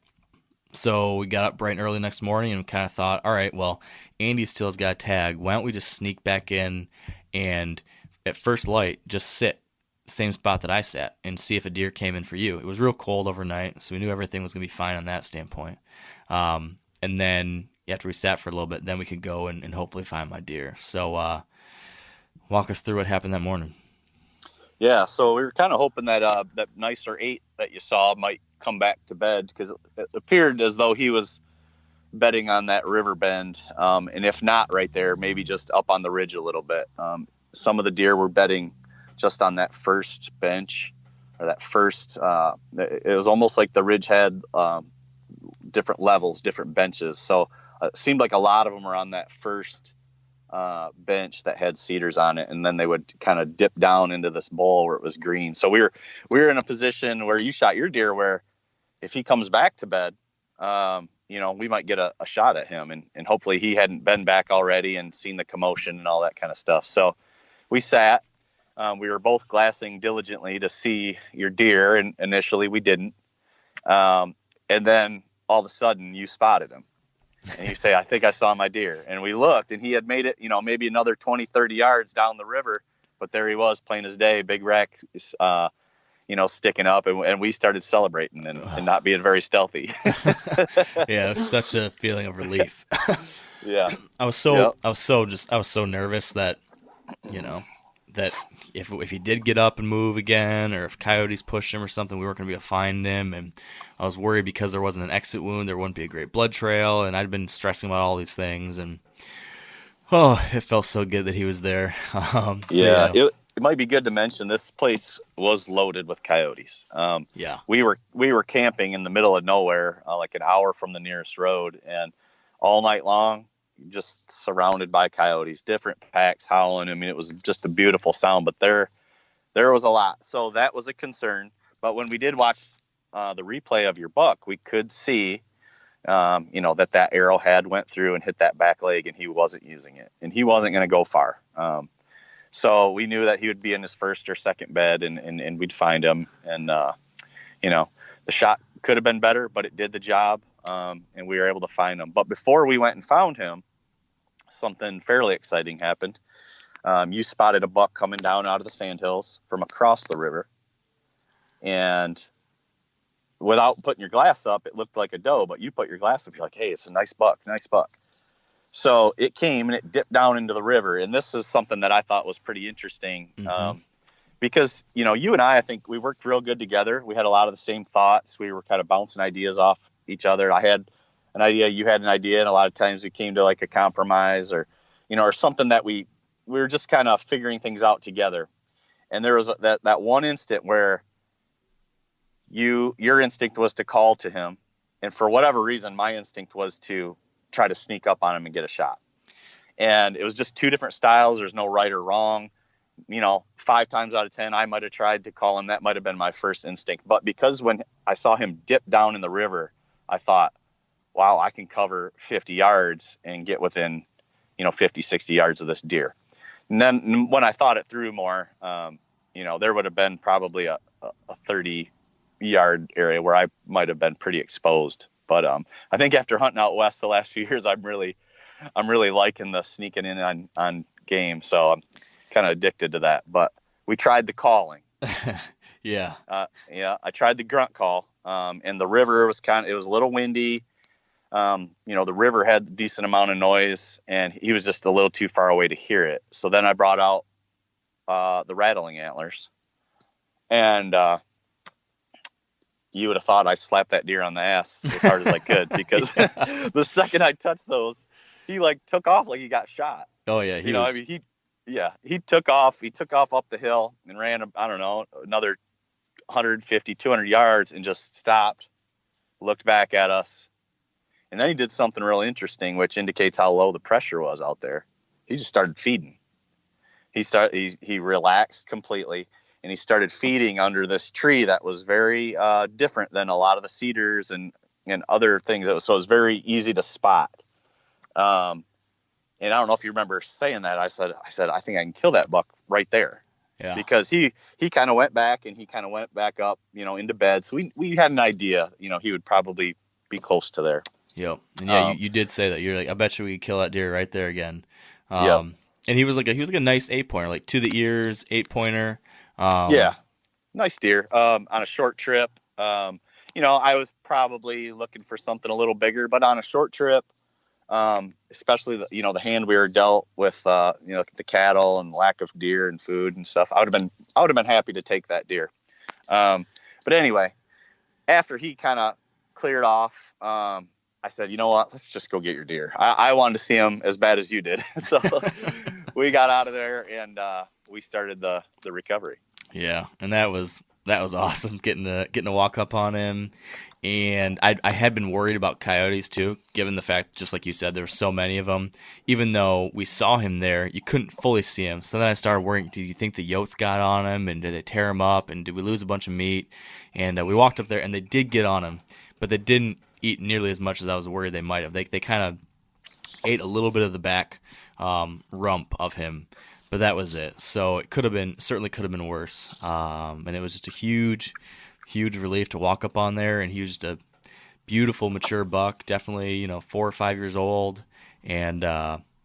So we got up bright and early next morning and kind of thought, all right, well, Andy still has got a tag. Why don't we just sneak back in and at first light just sit the same spot that I sat and see if a deer came in for you. It was real cold overnight, so we knew everything was going to be fine on that standpoint. And then after we sat for a little bit, then we could go and hopefully find my deer. So walk us through what happened that morning. Yeah, so we were kind of hoping that that nicer 8 that you saw might come back to bed, because it appeared as though he was bedding on that river bend, and if not right there, maybe just up on the ridge a little bit. Some of the deer were bedding just on that first bench, or that first, it was almost like the ridge had different levels, different benches. So it seemed like a lot of them were on that first bench that had cedars on it, and then they would kind of dip down into this bowl where it was green. So we were in a position where you shot your deer, where if he comes back to bed, we might get a shot at him, and hopefully he hadn't been back already and seen the commotion and all that kind of stuff. So we sat, we were both glassing diligently to see your deer, and initially we didn't, and then all of a sudden you spotted him. And you say, I think I saw my deer. And we looked, and he had made it, maybe another 20, 30 yards down the river. But there he was, plain as day, big rack, sticking up. And we started celebrating and not being very stealthy. Yeah, it was such a feeling of relief. Yeah. I was so nervous that, that if he did get up and move again, or if coyotes pushed him or something, we weren't going to be able to find him. And I was worried because there wasn't an exit wound, there wouldn't be a great blood trail, and I'd been stressing about all these things, and it felt so good that he was there. It might be good to mention this place was loaded with coyotes. We were camping in the middle of nowhere, like an hour from the nearest road, and all night long, just surrounded by coyotes, different packs howling. I mean, it was just a beautiful sound, but there was a lot. So that was a concern. But when we did watch the replay of your buck, we could see, that arrowhead went through and hit that back leg, and he wasn't using it, and he wasn't going to go far. So we knew that he would be in his first or second bed, and we'd find him. And, the shot could have been better, but it did the job. And we were able to find him. But before we went and found him, something fairly exciting happened. You spotted a buck coming down out of the sandhills from across the river. And without putting your glass up, it looked like a doe, but you put your glass up, you're like, hey, it's a nice buck. So it came and it dipped down into the river. And this is something that I thought was pretty interesting. Mm-hmm. Because, you and I think we worked real good together. We had a lot of the same thoughts. We were kind of bouncing ideas off each other. I had an idea, you had an idea, and a lot of times we came to like a compromise or something that we were just kind of figuring things out together. And there was that one instant where your instinct was to call to him. And for whatever reason, my instinct was to try to sneak up on him and get a shot. And it was just two different styles. There's no right or wrong. 5 times out of 10, I might have tried to call him. That might have been my first instinct. But because when I saw him dip down in the river, I thought, wow, I can cover 50 yards and get within, 50, 60 yards of this deer. And then when I thought it through more, there would have been probably a 30-yard area where I might have been pretty exposed. But I think after hunting out west the last few years, I'm really liking the sneaking in on game. So I'm kind of addicted to that. But we tried the calling. Yeah. Yeah, I tried the grunt call, and the river was it was a little windy. The river had a decent amount of noise, and he was just a little too far away to hear it. So then I brought out the rattling antlers, and you would have thought I slapped that deer on the ass as hard as I could, because the second I touched those, he like took off like he got shot. Oh yeah, He took off. He took off up the hill and ran, I don't know, another 150, 200 yards, and just stopped, looked back at us. And then he did something really interesting, which indicates how low the pressure was out there. He just started feeding. He relaxed completely, and he started feeding under this tree that was very different than a lot of the cedars and other things. So it was very easy to spot. And I don't know if you remember saying that. I said, I think I can kill that buck right there. Yeah. Because he kind of went back, and he kind of went back up, into bed. So we had an idea, he would probably be close to there. Yep. And yeah, you did say that. You're like, I bet you we could kill that deer right there again. Yep. And he was like a nice 8-pointer, like to the ears 8-pointer. Yeah, nice deer. On a short trip, I was probably looking for something a little bigger, but on a short trip, especially the hand we were dealt with, the cattle and lack of deer and food and stuff, I would have been happy to take that deer. But anyway, after he kind of cleared off, I said, you know what, let's just go get your deer. I wanted to see him as bad as you did. So we got out of there, and we started the recovery. Yeah. And that was awesome, getting to walk up on him. And I had been worried about coyotes too, given the fact, just like you said, there were so many of them. Even though we saw him there, you couldn't fully see him. So then I started worrying, do you think the yotes got on him, and did they tear him up, and did we lose a bunch of meat? And we walked up there, and they did get on him, but they didn't eat nearly as much as I was worried they might have. They kind of ate a little bit of the back rump of him, but that was it. So it certainly could have been worse. And it was just a huge relief to walk up on there, and he was just a beautiful, mature buck, definitely 4 or 5 years old, and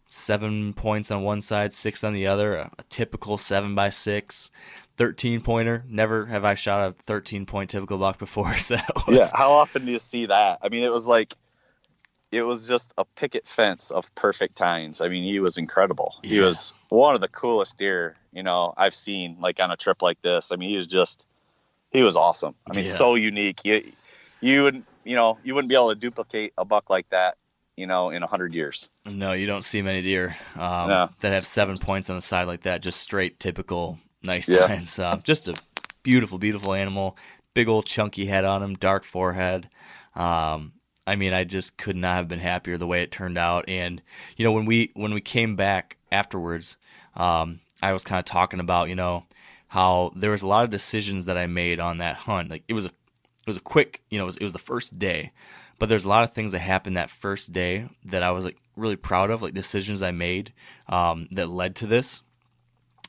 7 points on one side, 6 on the other, a typical 7x6. 13-pointer. Never have I shot a 13-point typical buck before. So yeah, how often do you see that? I mean, it was just a picket fence of perfect tines. I mean, he was incredible. Yeah. He was one of the coolest deer I've seen, like, on a trip like this. I mean, he was awesome. I mean, so unique. You wouldn't be able to duplicate a buck like that, in 100 years. No, you don't see many deer that have 7 points on the side like that. Just straight, typical, nice tines. Just a beautiful, beautiful animal. Big old chunky head on him, dark forehead. I mean, I just could not have been happier the way it turned out. And when we came back afterwards, I was kind of talking about how there was a lot of decisions that I made on that hunt. Like, it was a quick, it was the first day, but there's a lot of things that happened that first day that I was like really proud of, like decisions I made that led to this.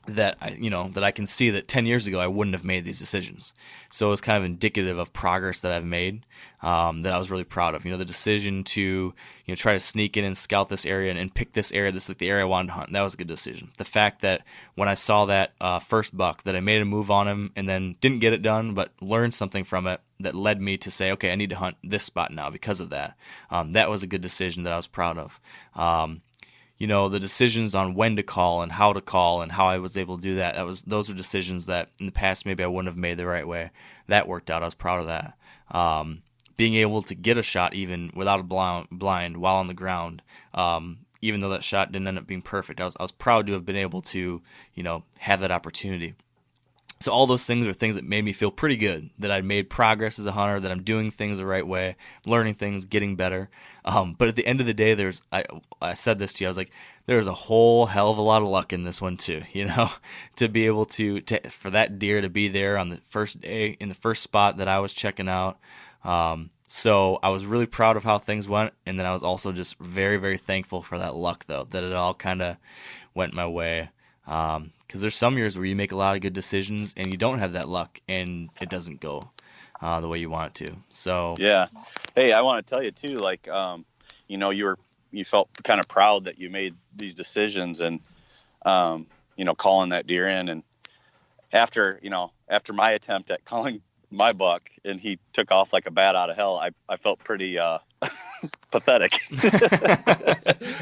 That I can see that 10 years ago I wouldn't have made these decisions. So it's kind of indicative of progress that I've made that I was really proud of. The decision to try to sneak in and scout this area and pick this area. This is like the area I wanted to hunt. That was a good decision. The fact that when I saw that first buck, that I made a move on him and then didn't get it done, but learned something from it that led me to say, okay, I need to hunt this spot now because of that. That was a good decision that I was proud of. The decisions on when to call and how I was able to do that. Those were decisions that in the past maybe I wouldn't have made the right way. That worked out. I was proud of that. Being able to get a shot even without a blind while on the ground, even though that shot didn't end up being perfect, I was proud to have been able to have that opportunity. So all those things are things that made me feel pretty good, that I'd made progress as a hunter, that I'm doing things the right way, learning things, getting better. But at the end of the day, I said this to you, I was like, there's a whole hell of a lot of luck in this one too, to be able to for that deer to be there on the first day in the first spot that I was checking out. So I was really proud of how things went, and then I was also just very, very thankful for that luck, though, that it all kind of went my way. Because there's some years where you make a lot of good decisions and you don't have that luck and it doesn't go the way you want it to. So yeah. Hey, I want to tell you too, like, you felt kind of proud that you made these decisions and, calling that deer in. after my attempt at calling my buck and he took off like a bat out of hell, I felt pretty pathetic.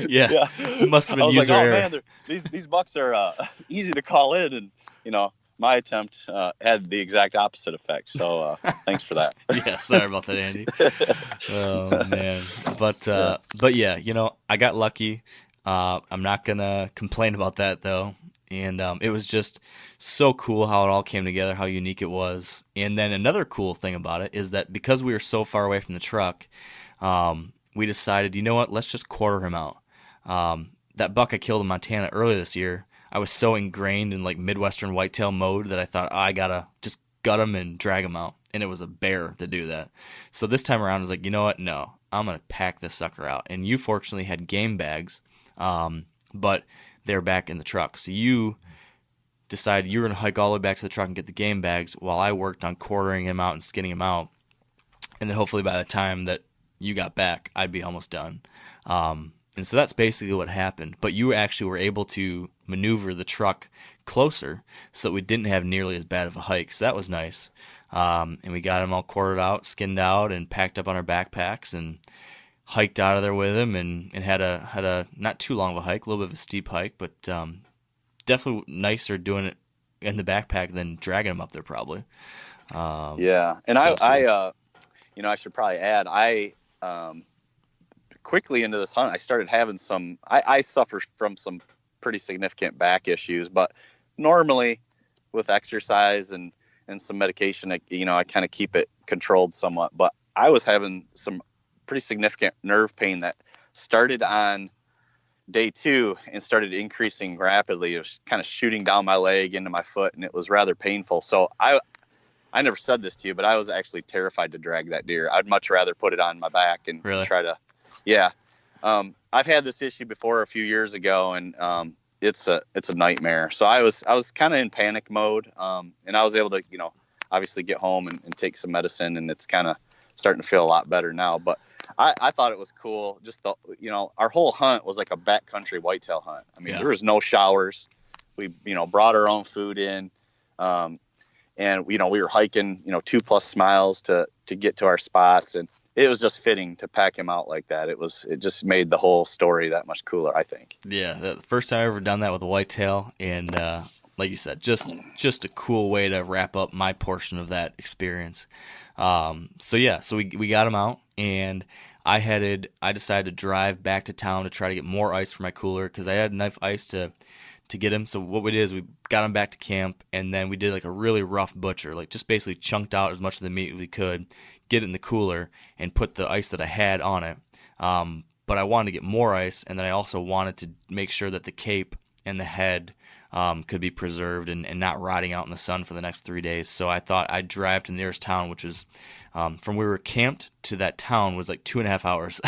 Yeah. It must have been I was user like, oh error. man, these bucks are easy to call in, and my attempt had the exact opposite effect. So thanks for that. Yeah, sorry about that, Andy. Oh man, but yeah, I got lucky. I'm not gonna complain about that though, and it was just so cool how it all came together, how unique it was. And then another cool thing about it is that because we were so far away from the truck, we decided, you know what, let's just quarter him out. That buck I killed in Montana earlier this year, I was so ingrained in like Midwestern whitetail mode that I thought, I gotta just gut him and drag him out. And it was a bear to do that. So this time around, I was like, you know what? No, I'm going to pack this sucker out. And you fortunately had game bags, but they're back in the truck. So you decided you were going to hike all the way back to the truck and get the game bags while I worked on quartering him out and skinning him out. And then hopefully by the time that you got back, I'd be almost done. And so that's basically what happened. But you actually were able to maneuver the truck closer so that we didn't have nearly as bad of a hike. So that was nice. And we got him all quartered out, skinned out, and packed up on our backpacks and hiked out of there with him and had a not too long of a hike, a little bit of a steep hike, but definitely nicer doing it in the backpack than dragging him up there probably. Yeah. And I should probably add, quickly into this hunt, I started having I suffer from some pretty significant back issues, but normally with exercise and some medication, I kind of keep it controlled somewhat, but I was having some pretty significant nerve pain that started on day 2 and started increasing rapidly. It was kind of shooting down my leg into my foot, and it was rather painful. So I never said this to you, but I was actually terrified to drag that deer. I'd much rather put it on my back and try to. Yeah. I've had this issue before a few years ago, and it's a nightmare. So I was kind of in panic mode. And I was able to, obviously get home and take some medicine, and it's kind of starting to feel a lot better now. But I thought it was cool. Just our whole hunt was like a backcountry whitetail hunt. I mean, There was no showers. We, brought our own food in. And we were hiking, 2+ miles to get to our spots, and it was just fitting to pack him out like that. It just made the whole story that much cooler, I think. Yeah, the first time I ever done that with a whitetail, and like you said, just a cool way to wrap up my portion of that experience. So we got him out, and I decided to drive back to town to try to get more ice for my cooler because I had enough ice to get him. So what we did is we got him back to camp, and then we did like a really rough butcher, like just basically chunked out as much of the meat as we could, get it in the cooler, and put the ice that I had on it. But I wanted to get more ice, and then I also wanted to make sure that the cape and the head could be preserved and not rotting out in the sun for the next 3 days. So I thought I'd drive to the nearest town, which was from where we were camped to that town was like 2.5 hours.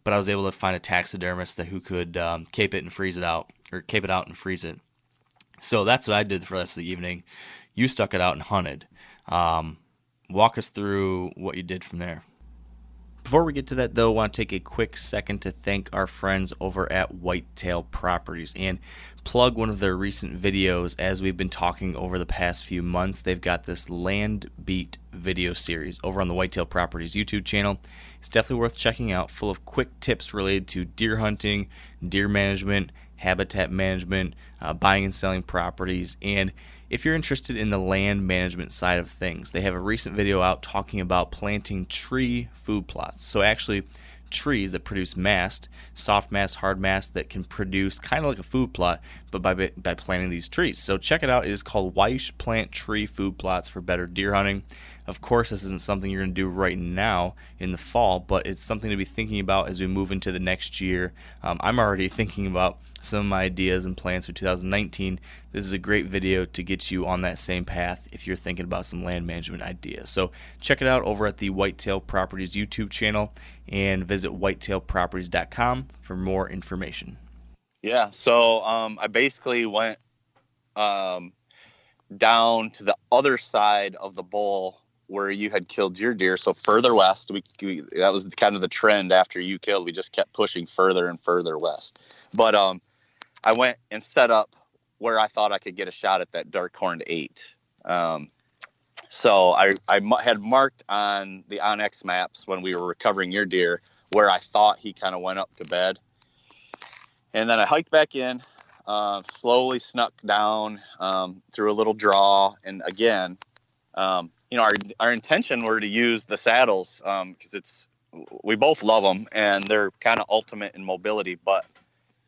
But I was able to find a taxidermist who could cape it and freeze it out, or cape it out and freeze it. So that's what I did for the rest of the evening. You stuck it out and hunted. Walk us through what you did from there. Before we get to that, though, I want to take a quick second to thank our friends over at Whitetail Properties and plug one of their recent videos. As we've been talking over the past few months, they've got this Land Beat video series over on the Whitetail Properties YouTube channel. It's definitely worth checking out, full of quick tips related to deer hunting, deer management, habitat management, buying and selling properties, and if you're interested in the land management side of things, they have a recent video out talking about planting tree food plots. So actually trees that produce mast, soft mast, hard mast, that can produce kind of like a food plot, but by planting these trees. So check it out. It is called Why You Should Plant Tree Food Plots for Better Deer Hunting. Of course, this isn't something you're going to do right now in the fall, but it's something to be thinking about as we move into the next year. I'm already thinking about some of my ideas and plans for 2019. This is a great video to get you on that same path if you're thinking about some land management ideas. So check it out over at the Whitetail Properties YouTube channel and visit whitetailproperties.com for more information. Yeah, so I basically went down to the other side of the bowl where you had killed your deer, so further west. We that was kind of the trend after you killed. We just kept pushing further and further west. But I went and set up where I thought I could get a shot at that dark horned 8. So I had marked on the OnX maps when we were recovering your deer where I thought he kind of went up to bed. And then I hiked back in, slowly snuck down through a little draw. And again, our intention were to use the saddles because we both love them and they're kind of ultimate in mobility. But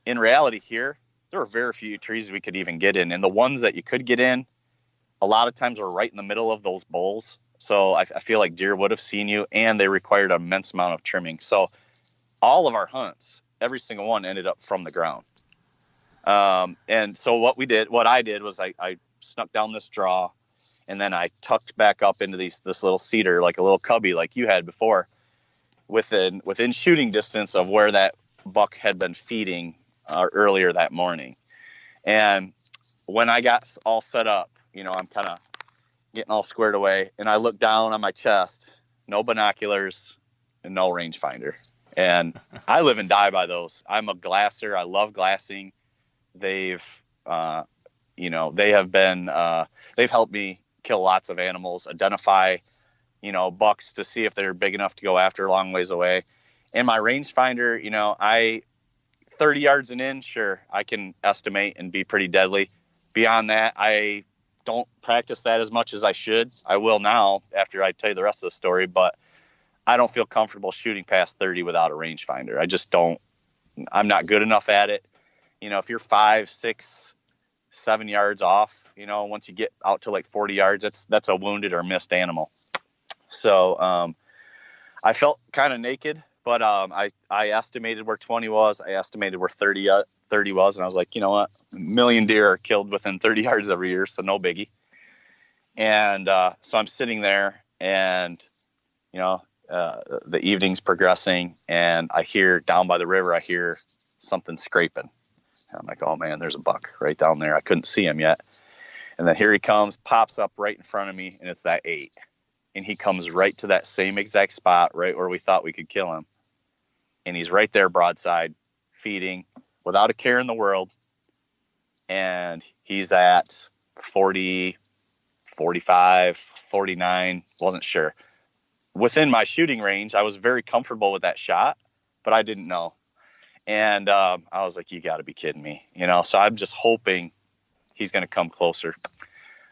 in reality here, there were very few trees we could even get in. And the ones that you could get in, a lot of times were right in the middle of those bowls. So I feel like deer would have seen you, and they required an immense amount of trimming. So all of our hunts, every single one ended up from the ground. And so what I did was I snuck down this draw, and then I tucked back up into this little cedar, like a little cubby like you had before, within shooting distance of where that buck had been feeding earlier that morning. And when I got all set up, I'm kind of getting all squared away, and I look down on my chest, no binoculars and no rangefinder. And I live and die by those. I'm a glasser. I love glassing. They've helped me kill lots of animals, identify, bucks to see if they're big enough to go after a long ways away. And my rangefinder, 30 yards and in, sure, I can estimate and be pretty deadly. Beyond that, I don't practice that as much as I should. I will now after I tell you the rest of the story, but I don't feel comfortable shooting past 30 without a rangefinder. I just don't. I'm not good enough at it. If you're 5, 6, 7 yards off, once you get out to like 40 yards, that's a wounded or missed animal. So I felt kind of naked, but I estimated where 20 was. I estimated where 30 was, and I was like, you know what? A million deer are killed within 30 yards every year, so no biggie. And so I'm sitting there, and the evening's progressing, and I hear down by the river, I hear something scraping. And I'm like, oh man, there's a buck right down there. I couldn't see him yet. And then here he comes, pops up right in front of me, and it's that 8. And he comes right to that same exact spot, right where we thought we could kill him. And he's right there broadside, feeding without a care in the world. And he's at 40, 45, 49, wasn't sure. Within my shooting range, I was very comfortable with that shot, but I didn't know. And I was like, you got to be kidding me. So I'm just hoping he's going to come closer.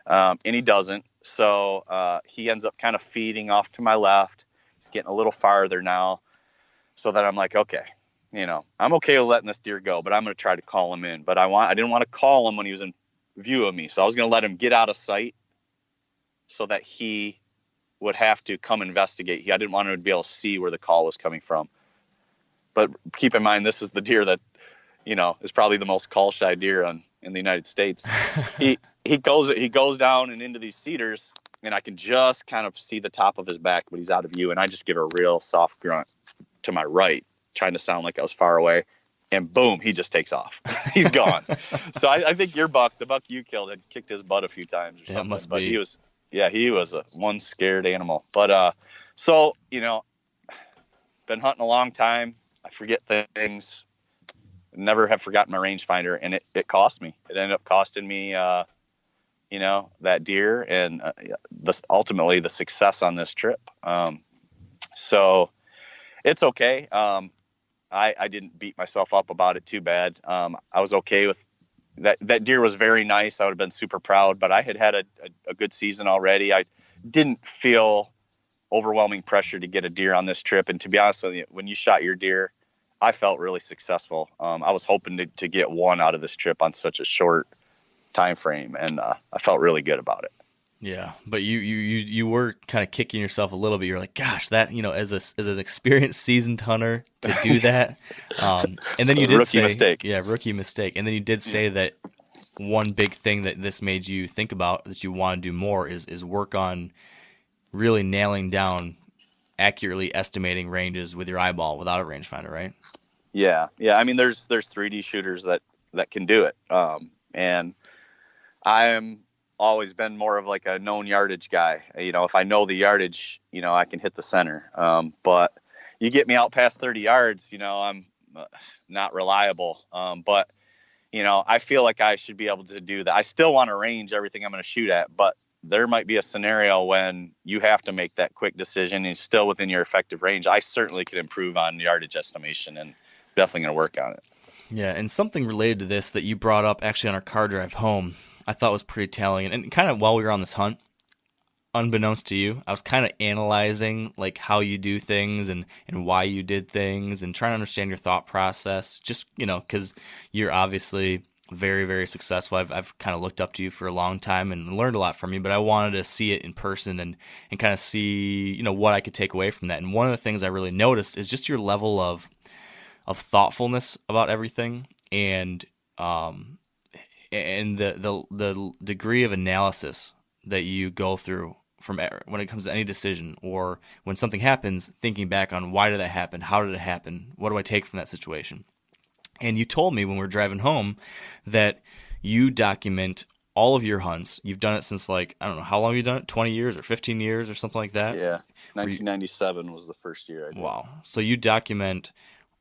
And he doesn't. So he ends up kind of feeding off to my left. He's getting a little farther now. So that I'm like, okay, I'm okay with letting this deer go, but I'm going to try to call him in. But I didn't want to call him when he was in view of me. So I was going to let him get out of sight so that he would have to come investigate. I didn't want him to be able to see where the call was coming from. But keep in mind, this is the deer that, is probably the most call shy deer in the United States. He goes down and into these cedars, and I can just kind of see the top of his back, but he's out of view. And I just give a real soft grunt to my right, trying to sound like I was far away. And boom, he just takes off. He's gone. So I think the buck you killed, had kicked his butt a few times or something. That must but be. He was one scared animal. But so been hunting a long time. I forget things. Never have forgotten my rangefinder, and it cost me. It ended up costing me, that deer and ultimately the success on this trip. So it's okay. I didn't beat myself up about it too bad. I was okay with that. That deer was very nice. I would have been super proud, but I had a good season already. I didn't feel overwhelming pressure to get a deer on this trip. And to be honest with you, when you shot your deer, I felt really successful. I was hoping to get one out of this trip on such a short time frame, and I felt really good about it. Yeah, but you were kind of kicking yourself a little bit. You're like, gosh, that as an experienced seasoned hunter to do that, and then you did say mistake. Yeah, rookie mistake. And then you did say that one big thing that this made you think about that you want to do more is work on really nailing down accurately estimating ranges with your eyeball without a rangefinder, right? Yeah. I mean, there's 3D shooters that can do it, and I'm always been more of like a known yardage guy. If I know the yardage, I can hit the center. But you get me out past 30 yards, I'm not reliable. But I feel like I should be able to do that. I still want to range everything I'm going to shoot at, but there might be a scenario when you have to make that quick decision and it's still within your effective range. I certainly could improve on yardage estimation, and definitely going to work on it. Yeah, and something related to this that you brought up actually on our car drive home, I thought was pretty telling. And kind of while we were on this hunt, unbeknownst to you, I was kind of analyzing like how you do things and why you did things and trying to understand your thought process. Just, because you're obviously very, very successful. I've kind of looked up to you for a long time and learned a lot from you, but I wanted to see it in person and kind of see, what I could take away from that. And one of the things I really noticed is just your level of thoughtfulness about everything, and the degree of analysis that you go through from when it comes to any decision, or when something happens, thinking back on why did that happen, how did it happen, what do I take from that situation. And you told me when we were driving home that you document all of your hunts. You've done it since, like, I don't know, how long have you done it? 20 years or 15 years or something like that? Yeah, 1997 was the first year I did. Wow. So you document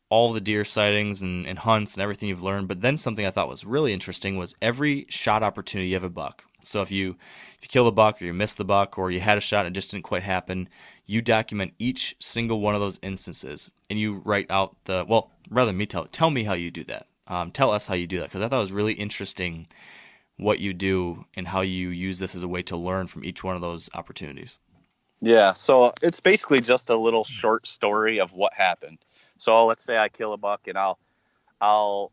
all the deer sightings and hunts and everything you've learned. But then something I thought was really interesting was every shot opportunity you have a buck. So if you kill the buck, or you miss the buck, or you had a shot and it just didn't quite happen, you document each single one of those instances, and you write out rather than me tell me how you do that. Tell us how you do that, because I thought it was really interesting what you do and how you use this as a way to learn from each one of those opportunities. Yeah, so it's basically just a little short story of what happened. So let's say I kill a buck, and I'll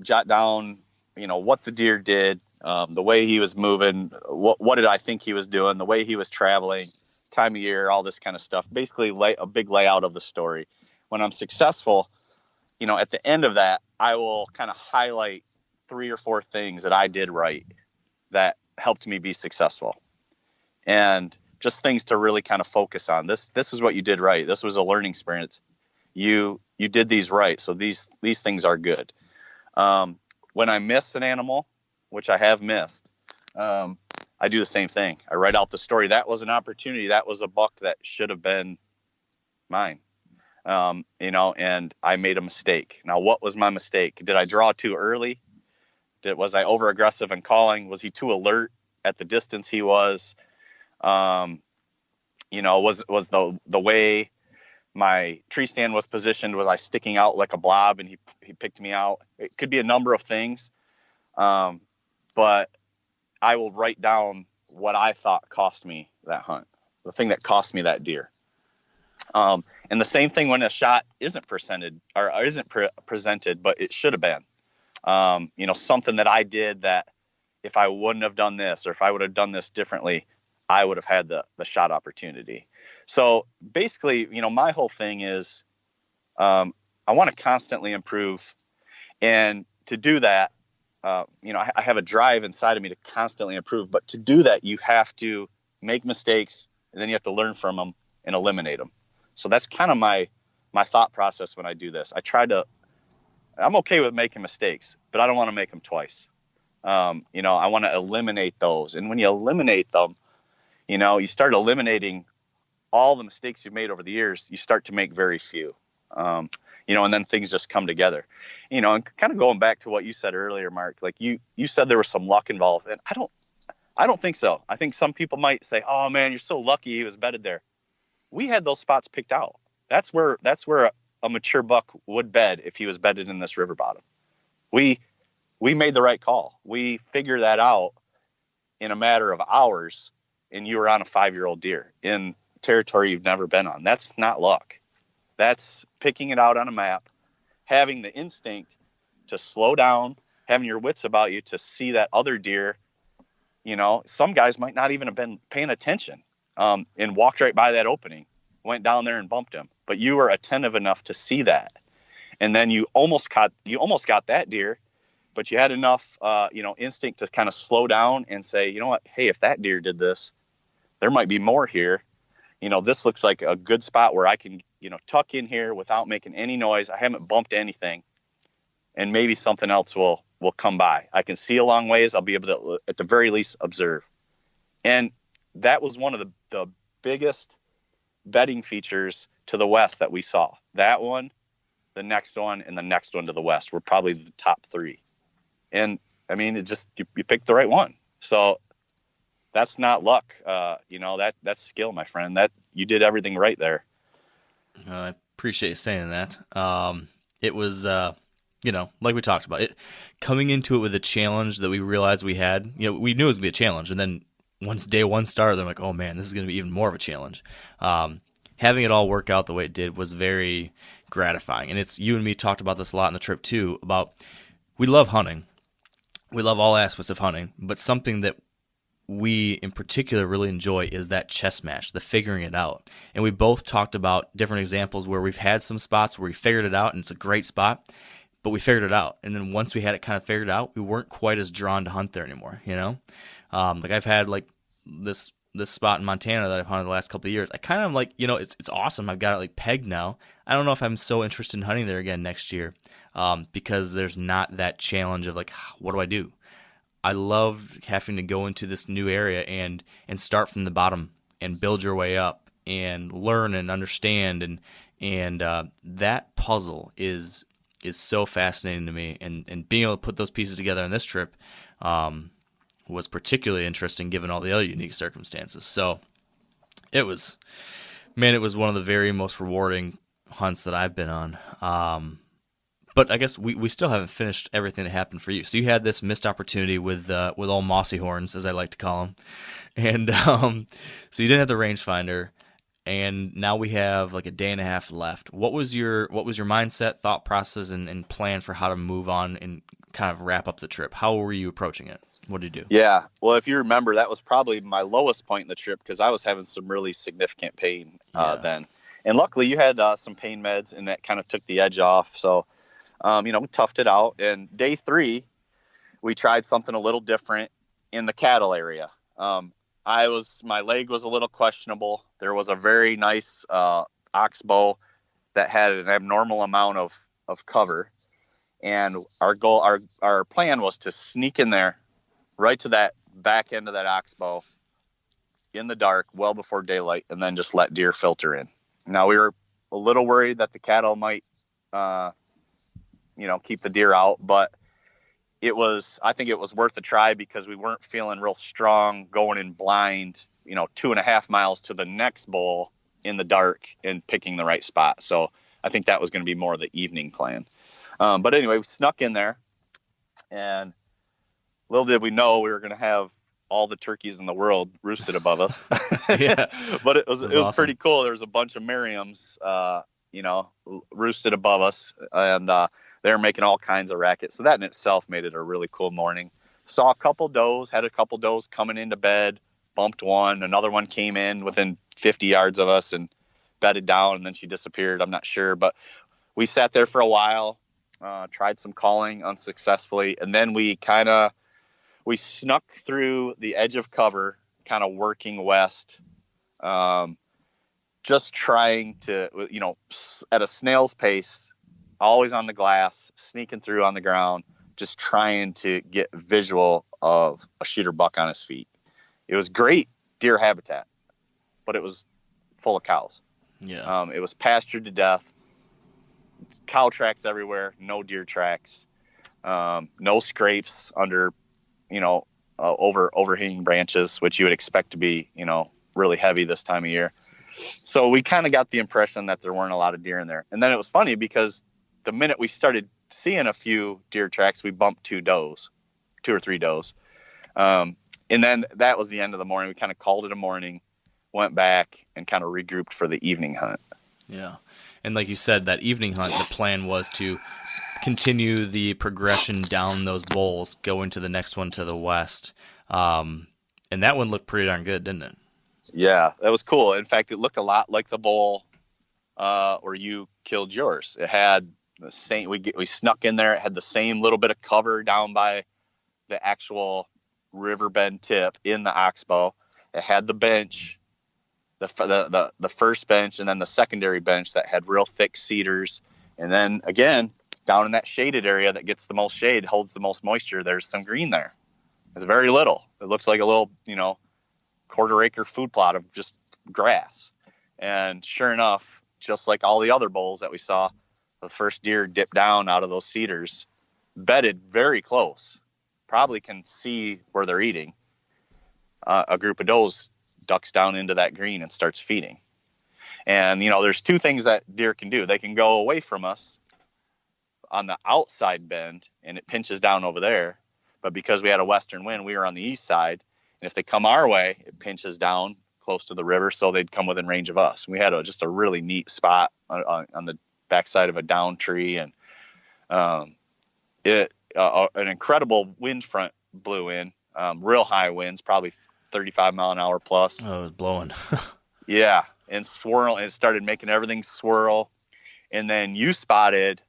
jot down what the deer did, the way he was moving, what did I think he was doing, the way he was traveling, time of year, all this kind of stuff. Basically a big layout of the story. When I'm successful, at the end of that, I will kind of highlight 3 or 4 things that I did right that helped me be successful, and just things to really kind of focus on. This is what you did right. This was a learning experience. You did these right, so these things are good. When I miss an animal, which I have missed, I do the same thing. I write out the story. That was an opportunity. That was a buck that should have been mine. And I made a mistake. Now, what was my mistake? Did I draw too early? Was I over aggressive in calling? Was he too alert at the distance he was? Was the way my tree stand was positioned, was I sticking out like a blob and he picked me out? It could be a number of things. But I will write down what I thought cost me that hunt, the thing that cost me that deer. And the same thing when a shot isn't presented, but it should have been. Something that I did that if I wouldn't have done this, or if I would have done this differently, I would have had the shot opportunity. So basically, my whole thing is I want to constantly improve. And to do that, I have a drive inside of me to constantly improve. But to do that, you have to make mistakes, and then you have to learn from them and eliminate them. So that's kind of my thought process when I do this. I'm okay with making mistakes, but I don't want to make them twice. I want to eliminate those. And when you eliminate them, you start eliminating all the mistakes you've made over the years. You start to make very few, and then things just come together, and kind of going back to what you said earlier, Mark, like you said there was some luck involved, and I don't think so. I think some people might say, oh man, you're so lucky he was bedded there. We had those spots picked out. That's where a mature buck would bed if he was bedded in this river bottom. We made the right call. We figured that out in a matter of hours, and you were on a 5-year-old deer in territory you've never been on. That's not luck. That's picking it out on a map, having the instinct to slow down, having your wits about you to see that other deer. Some guys might not even have been paying attention, and walked right by that opening, went down there and bumped him. But you were attentive enough to see that. And then you almost got that deer, but you had enough, instinct to kind of slow down and say, you know what? Hey, if that deer did this, there might be more here. This looks like a good spot where I can, tuck in here without making any noise. I haven't bumped anything, and maybe something else will come by. I can see a long ways. I'll be able to, at the very least, observe. And that was one of the biggest bedding features to the west that we saw. That one, the next one, and the next one to the west were probably the top 3. And I mean, it just, you picked the right one. So that's not luck. That's skill, my friend. That you did everything right there. I appreciate you saying that. It was, like we talked about, it coming into it with a challenge that we realized we had. We knew it was going to be a challenge, and then once day one started, I'm like, oh man, this is going to be even more of a challenge. Having it all work out the way it did was very gratifying. And it's, you and me talked about this a lot on the trip too, about we love hunting. We love all aspects of hunting, but something that we in particular really enjoy is that chess match, the figuring it out. And we both talked about different examples where we've had some spots where we figured it out and it's a great spot, but we figured it out. And then once we had it kind of figured out, we weren't quite as drawn to hunt there anymore, Like I've had like this spot in Montana that I've hunted the last couple of years. I kind of like, it's awesome. I've got it like pegged now. I don't know if I'm so interested in hunting there again next year, because there's not that challenge of like, what do I do? I love having to go into this new area and start from the bottom and build your way up and learn and understand, and that puzzle is so fascinating to me, and being able to put those pieces together on this trip was particularly interesting given all the other unique circumstances. So it was one of the very most rewarding hunts that I've been on. But I guess we still haven't finished everything that happened for you. So you had this missed opportunity with all mossy horns, as I like to call them, and so you didn't have the rangefinder, and now we have like a day and a half left. What was your mindset, thought process, and plan for how to move on and kind of wrap up the trip? How were you approaching it? What did you do? Yeah, well, if you remember, that was probably my lowest point in the trip because I was having some really significant pain then, and luckily you had some pain meds, and that kind of took the edge off. So. We toughed it out. And day 3, we tried something a little different in the cattle area. My leg was a little questionable. There was a very nice oxbow that had an abnormal amount of cover. And our plan was to sneak in there right to that back end of that oxbow in the dark, well before daylight, and then just let deer filter in. Now, we were a little worried that the cattle might, keep the deer out, but I think it was worth a try because we weren't feeling real strong going in blind, 2.5 miles to the next bull in the dark and picking the right spot. So I think that was going to be more of the evening plan. But anyway, we snuck in there, and little did we know we were going to have all the turkeys in the world roosted above us. Yeah. But it was awesome. Pretty cool. There was a bunch of Merriams, roosted above us, and they were making all kinds of racket. So that in itself made it a really cool morning. Saw a couple does coming into bed, bumped one. Another one came in within 50 yards of us and bedded down, and then she disappeared. I'm not sure. But we sat there for a while, tried some calling unsuccessfully. And then we snuck through the edge of cover, kind of working west, just trying to, at a snail's pace, always on the glass, sneaking through on the ground, just trying to get visual of a shooter buck on his feet. It was great deer habitat, but it was full of cows. Yeah. It was pastured to death, cow tracks everywhere, no deer tracks, no scrapes under, overhanging branches, which you would expect to be, really heavy this time of year. So we kind of got the impression that there weren't a lot of deer in there. And then it was funny because the minute we started seeing a few deer tracks, we bumped 2 or 3 does. And then that was the end of the morning. We kind of called it a morning, went back, and kind of regrouped for the evening hunt. Yeah. And like you said, that evening hunt, the plan was to continue the progression down those bowls, go into the next one to the west. And that one looked pretty darn good, didn't it? Yeah, that was cool. In fact, it looked a lot like the bowl where you killed yours. It had the same. We snuck in there. It had the same little bit of cover down by the actual riverbend tip in the oxbow. It had the bench, the first bench, and then the secondary bench that had real thick cedars. And then again, down in that shaded area that gets the most shade, holds the most moisture, there's some green there. It's very little. It looks like a little, 1/4 acre food plot of just grass. And sure enough, just like all the other bowls that we saw, the first deer dipped down out of those cedars, bedded very close. probably can see where they're eating. A group of does ducks down into that green and starts feeding. And, there's two things that deer can do. They can go away from us on the outside bend, and it pinches down over there. But because we had a western wind, we were on the east side. And if they come our way, it pinches down close to the river, so they'd come within range of us. We had just a really neat spot on the backside of a down tree, and an incredible wind front blew in, real high winds, probably 35 mile an hour plus. Oh, it was blowing. Yeah, and swirl, and it started making everything swirl. And then you spotted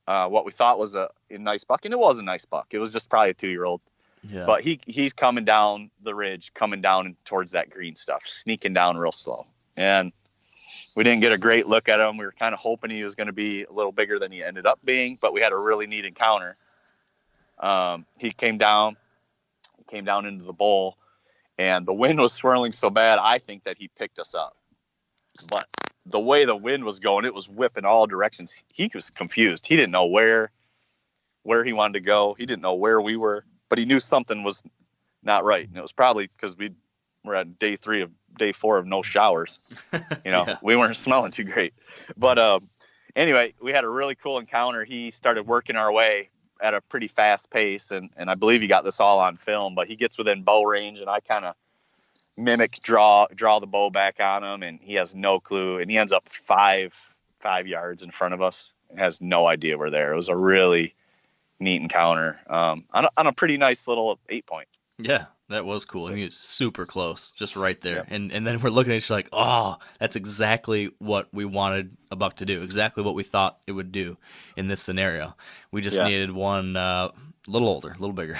what we thought was a nice buck, and it was a nice buck. It was just probably a 2-year-old. Yeah. But he's coming down the ridge, coming down towards that green stuff, sneaking down real slow. And we didn't get a great look at him. We were kind of hoping he was going to be a little bigger than he ended up being, but we had a really neat encounter. He came down into the bowl, and the wind was swirling so bad, I think that he picked us up. But the way the wind was going, it was whipping all directions. He was confused. He didn't know where he wanted to go. He didn't know where we were, but he knew something was not right. And it was probably because we're at day 4 of no showers. Yeah. We weren't smelling too great. But anyway, we had a really cool encounter. He started working our way at a pretty fast pace, and I believe he got this all on film, but he gets within bow range, and I kind of mimic draw the bow back on him, and he has no clue, and he ends up 5 yards in front of us and has no idea we're there. It was a really neat encounter on a pretty nice little 8-point. Yeah, that was cool. I mean, it's super close, just right there. Yeah. And then we're looking at each other like, oh, that's exactly what we wanted a buck to do, exactly what we thought it would do in this scenario. We just needed one a little older, a little bigger.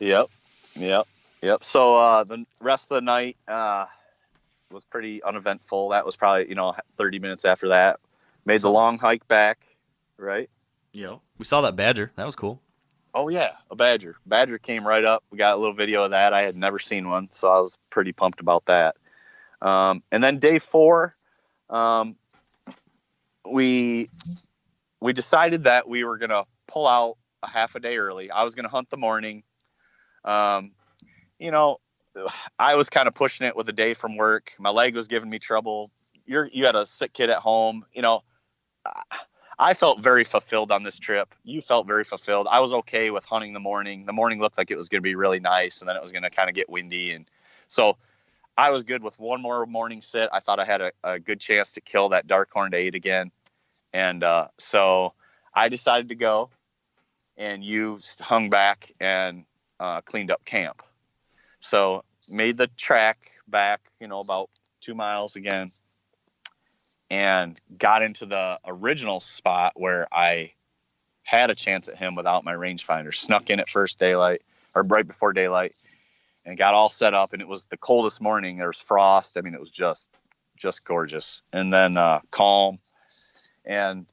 Yep. So the rest of the night was pretty uneventful. That was probably 30 minutes after that. Made the long hike back, right? Yeah. We saw that badger. That was cool. Oh, yeah, a badger. Badger came right up. We got a little video of that. I had never seen one, so I was pretty pumped about that. And then day 4, we decided that we were going to pull out a half a day early. I was going to hunt the morning. I was kind of pushing it with a day from work. My leg was giving me trouble. You had a sick kid at home. I felt very fulfilled on this trip. You felt very fulfilled. I was okay with hunting the morning. The morning looked like it was going to be really nice, and then it was going to kind of get windy. And so I was good with one more morning sit. I thought I had a good chance to kill that dark horned 8 again. And so I decided to go, and you hung back and cleaned up camp. So made the track back, about 2 miles again, and got into the original spot where I had a chance at him without my rangefinder. Snuck in at first daylight, or right before daylight, and got all set up. And it was the coldest morning. There was frost. I mean, it was just gorgeous. And then calm, and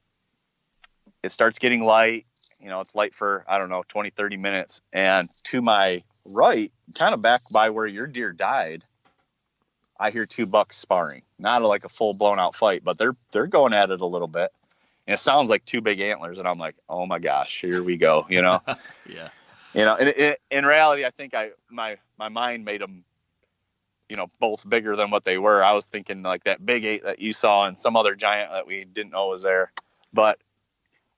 it starts getting light. It's light for, 20, 30 minutes. And to my right, kind of back by where your deer died, I hear 2 bucks sparring. Not like a full blown out fight, but they're going at it a little bit. And it sounds like 2 big antlers. And I'm like, oh my gosh, here we go. Yeah. And in reality, I think my mind made them, both bigger than what they were. I was thinking like that big 8 that you saw and some other giant that we didn't know was there. But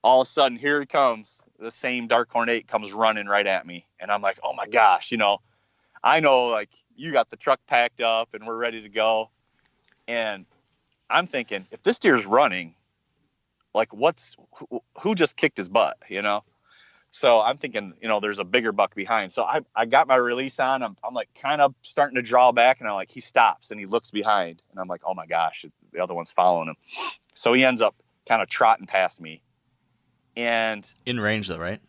all of a sudden, here it comes. The same dark horn 8 comes running right at me. And I'm like, oh my gosh, I know, like, you got the truck packed up and we're ready to go. And I'm thinking, if this deer's running, like, who just kicked his butt, So I'm thinking, there's a bigger buck behind. So I got my release on. I'm like kind of starting to draw back, and I'm like, he stops and he looks behind, and I'm like, oh my gosh, the other one's following him. So he ends up kind of trotting past me. And in range though, right?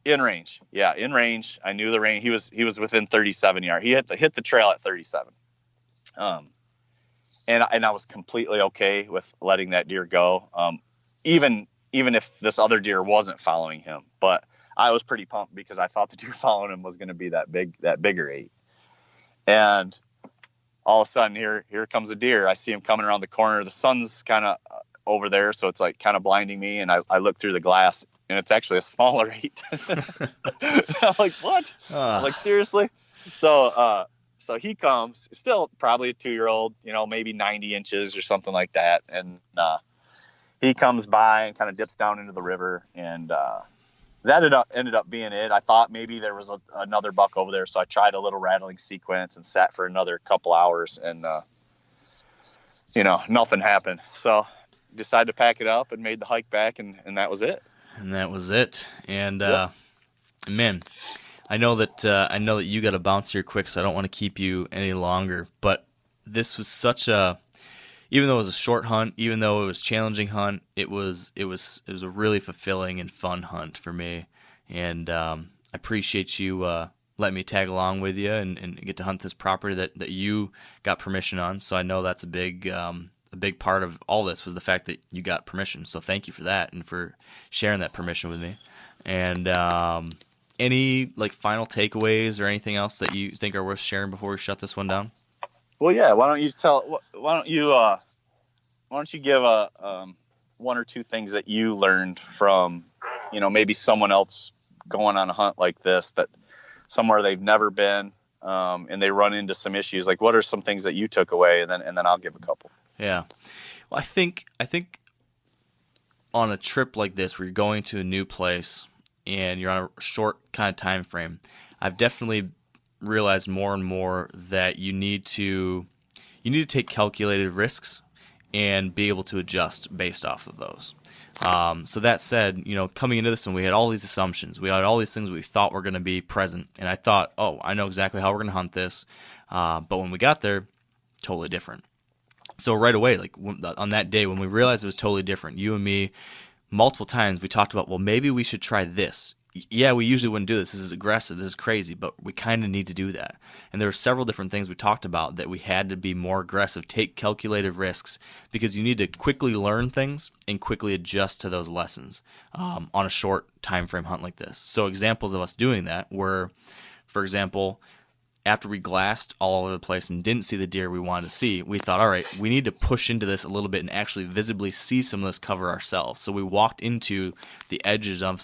In range. Yeah, in range. I knew the range. He was within 37 yards. He hit the trail at 37. And I was completely okay with letting that deer go. Even if this other deer wasn't following him, but I was pretty pumped because I thought the deer following him was going to be that bigger 8. And all of a sudden here comes a deer. I see him coming around the corner. The sun's kind of over there, so it's like kind of blinding me. And I look through the glass, and it's actually a smaller 8. I'm like, what? I'm like, seriously? So he comes, still probably a 2-year-old, maybe 90 inches or something like that. And he comes by and kind of dips down into the river, and that ended up being it. I thought maybe there was another buck over there, so I tried a little rattling sequence and sat for another couple hours, and nothing happened. So decided to pack it up and made the hike back, and that was it. And that was it. And Yep. man, I know that you got to bounce here quick, so I don't want to keep you any longer. But this was even though it was a short hunt, even though it was a challenging hunt, it was a really fulfilling and fun hunt for me. And I appreciate you letting me tag along with you and get to hunt this property that you got permission on. So I know that's a big part of all this was the fact that you got permission. So thank you for that and for sharing that permission with me. And any final takeaways or anything else that you think are worth sharing before we shut this one down? Well, yeah. Why don't you give one or two things that you learned from, maybe someone else going on a hunt like this, that somewhere they've never been, and they run into some issues. Like, what are some things that you took away? And then I'll give a couple. Yeah. Well, I think on a trip like this where you're going to a new place and you're on a short kind of time frame, I've definitely realized more and more that you need to take calculated risks and be able to adjust based off of those. So that said, coming into this one, we had all these assumptions. We had all these things we thought were going to be present. And I thought, I know exactly how we're going to hunt this. But when we got there, totally different. So right away, on that day when we realized it was totally different, you and me, multiple times we talked about, well, maybe we should try this. Yeah, we usually wouldn't do this. This is aggressive. This is crazy, but we kind of need to do that. And there were several different things we talked about that we had to be more aggressive, take calculated risks, because you need to quickly learn things and quickly adjust to those lessons on a short time frame hunt like this. So examples of us doing that were, for example, after we glassed all over the place and didn't see the deer we wanted to see, we thought, all right, we need to push into this a little bit and actually visibly see some of this cover ourselves. So we walked into the edges of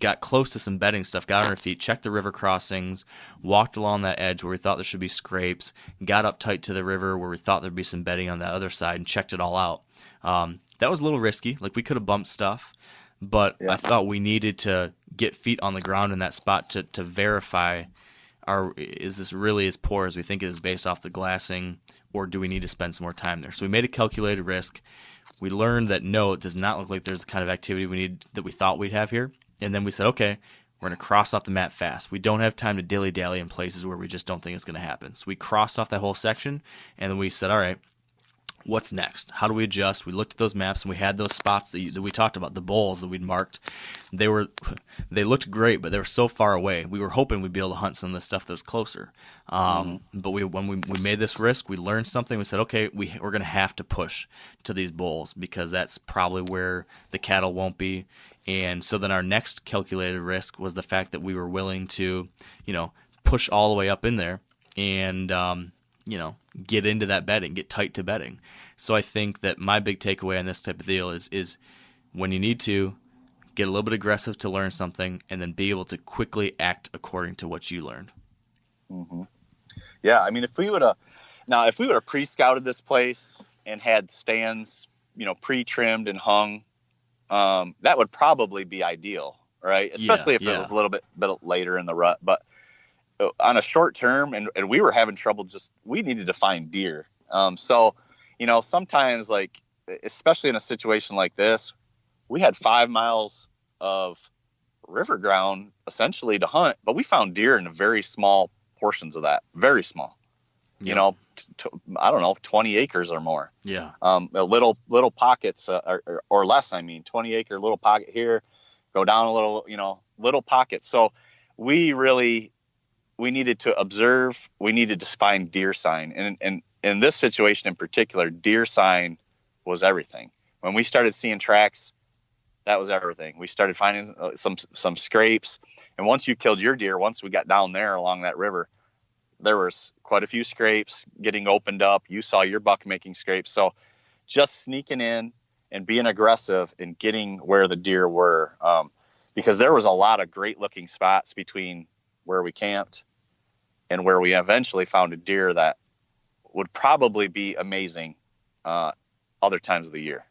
got close to some bedding stuff, got on our feet, checked the river crossings, walked along that edge where we thought there should be scrapes, got up tight to the river where we thought there'd be some bedding on that other side, and checked it all out. That was a little risky. We could have bumped stuff, but yeah. I thought we needed to get feet on the ground in that spot to verify, is this really as poor as we think it is based off the glassing, or do we need to spend some more time there? So we made a calculated risk. We learned that no, it does not look like there's the kind of activity that we thought we'd have here. And then we said, okay, we're going to cross off the map fast. We don't have time to dilly-dally in places where we just don't think it's going to happen. So we crossed off that whole section, and then we said, all right, what's next? How do we adjust? We looked at those maps, and we had those spots that we talked about, the bowls that we'd marked. They looked great, but they were so far away. We were hoping we'd be able to hunt some of the stuff that was closer. But when we made this risk, we learned something. We said, okay, we're going to have to push to these bowls because that's probably where the cattle won't be. And so then our next calculated risk was the fact that we were willing to, push all the way up in there and, get into that bedding, get tight to bedding. So I think that my big takeaway on this type of deal is when you need to, get a little bit aggressive to learn something and then be able to quickly act according to what you learned. Mm-hmm. Yeah, I mean, if we would have pre-scouted this place and had stands, pre-trimmed and hung, that would probably be ideal, right? Especially if it was a little bit later in the rut. But on a short term, and we were having trouble, we needed to find deer. So, sometimes, especially in a situation like this, we had 5 miles of river ground essentially to hunt, but we found deer in very small portions of that, very small. Yep. I don't know, 20 acres or more. Yeah. Little pockets or less. 20 acre little pocket here, go down a little, little pockets. So we needed to observe. We needed to find deer sign, and in this situation in particular, deer sign was everything. When we started seeing tracks, that was everything. We started finding some scrapes, and once you killed your deer, once we got down there along that river, there was quite a few scrapes getting opened up. You saw your buck making scrapes. So just sneaking in and being aggressive and getting where the deer were. because there was a lot of great looking spots between where we camped and where we eventually found a deer that would probably be amazing other times of the year.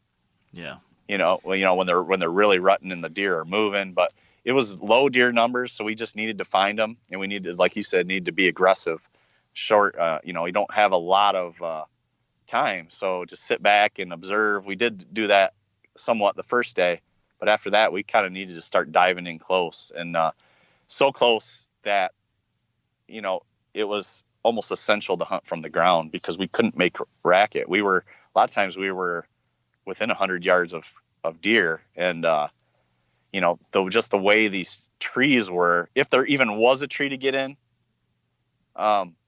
Yeah. When they're really rutting and the deer are moving, but it was low deer numbers. So we just needed to find them, and we needed, like you said, need to be aggressive. Short, you don't have a lot of time. So just sit back and observe. We did do that somewhat the first day, but after that, we kind of needed to start diving in close, and so close that, it was almost essential to hunt from the ground because we couldn't make racket. A lot of times we were within 100 yards of deer, and just the way these trees were, if there even was a tree to get in,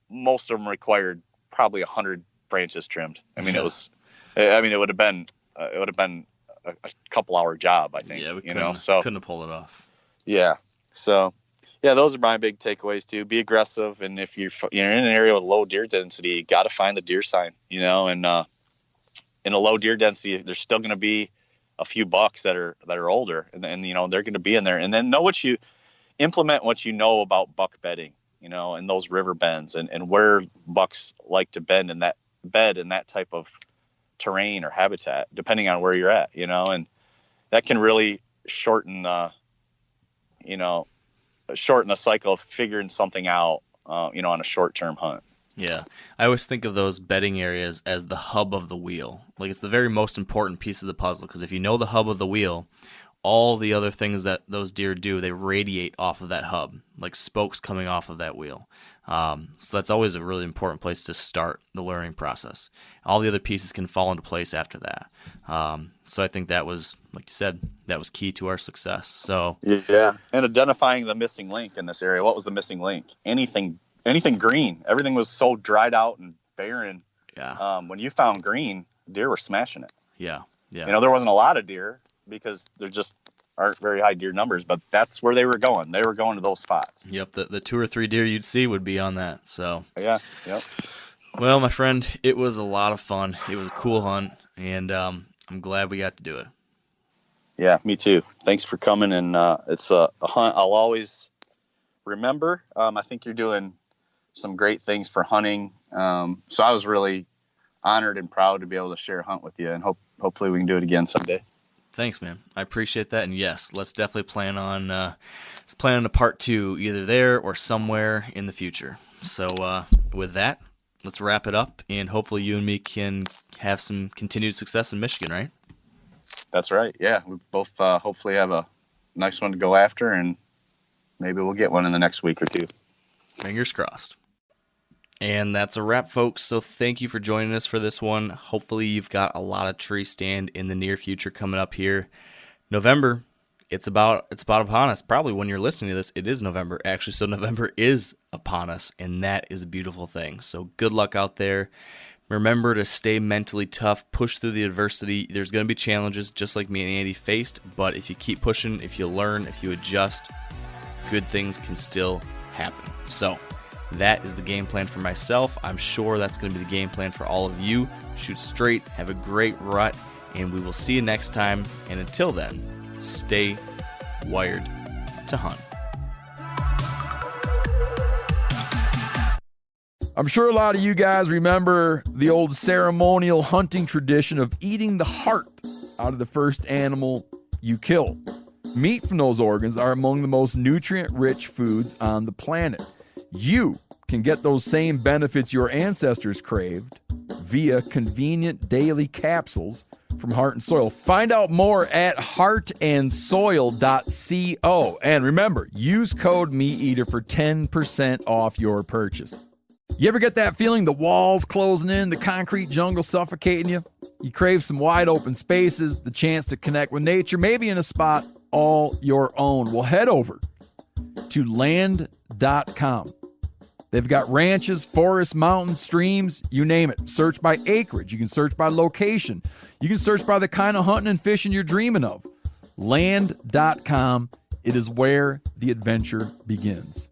most of them required probably 100 branches trimmed. I mean, it would have been a couple hour job, I think. Yeah, couldn't have pulled it off. Yeah. So yeah, those are my big takeaways too. Be aggressive, and if you're in an area with low deer density, you got to find the deer sign. And in a low deer density, there's still going to be a few bucks that are older, and they're going to be in there. And then implement what you know about buck bedding, and those river bends and where bucks like to bend in that bed in that type of terrain or habitat, depending on where you're at, and that can really shorten the cycle of figuring something out, on a short-term hunt. Yeah. I always think of those bedding areas as the hub of the wheel. Like, it's the very most important piece of the puzzle, because if you know the hub of the wheel, all the other things that those deer do, they radiate off of that hub, like spokes coming off of that wheel. So that's always a really important place to start the learning process. All the other pieces can fall into place after that. So I think that was, like you said, that was key to our success. So yeah, and identifying the missing link in this area. What was the missing link? Anything green. Everything was so dried out and barren. Yeah. When you found green, deer were smashing it. Yeah. There wasn't a lot of deer because there just aren't very high deer numbers, but that's where they were going. They were going to those spots. Yep. The 2 or 3 deer you'd see would be on that. So yeah. Yep. Well, my friend, it was a lot of fun. It was a cool hunt, and I'm glad we got to do it. Yeah, me too. Thanks for coming, and it's a hunt I'll always remember. I think you're doing some great things for hunting. So I was really honored and proud to be able to share a hunt with you, and hopefully we can do it again someday. Thanks, man. I appreciate that. And yes, let's definitely plan on a part 2, either there or somewhere in the future. So with that, let's wrap it up, and hopefully you and me can have some continued success in Michigan, right? That's right. Yeah, we both hopefully have a nice one to go after, and maybe we'll get one in the next week or 2. Fingers crossed. And that's a wrap, folks. So thank you for joining us for this one. Hopefully you've got a lot of tree stand in the near future coming up here. November, it's about upon us. Probably when you're listening to this, it is November, actually. So November is upon us, and that is a beautiful thing. So good luck out there. Remember to stay mentally tough, push through the adversity. There's going to be challenges just like me and Andy faced, but if you keep pushing, if you learn, if you adjust, good things can still happen. So that is the game plan for myself. I'm sure that's going to be the game plan for all of you. Shoot straight, have a great rut, and we will see you next time. And until then, stay wired to hunt. I'm sure a lot of you guys remember the old ceremonial hunting tradition of eating the heart out of the first animal you kill. Meat from those organs are among the most nutrient-rich foods on the planet. You can get those same benefits your ancestors craved via convenient daily capsules from Heart and Soil. Find out more at heartandsoil.co. And remember, use code MeatEater for 10% off your purchase. You ever get that feeling the walls closing in, the concrete jungle suffocating you? You crave some wide open spaces, the chance to connect with nature, maybe in a spot all your own. Well, head over to land.com. They've got ranches, forests, mountains, streams, you name it. Search by acreage. You can search by location. You can search by the kind of hunting and fishing you're dreaming of. Land.com. It is where the adventure begins.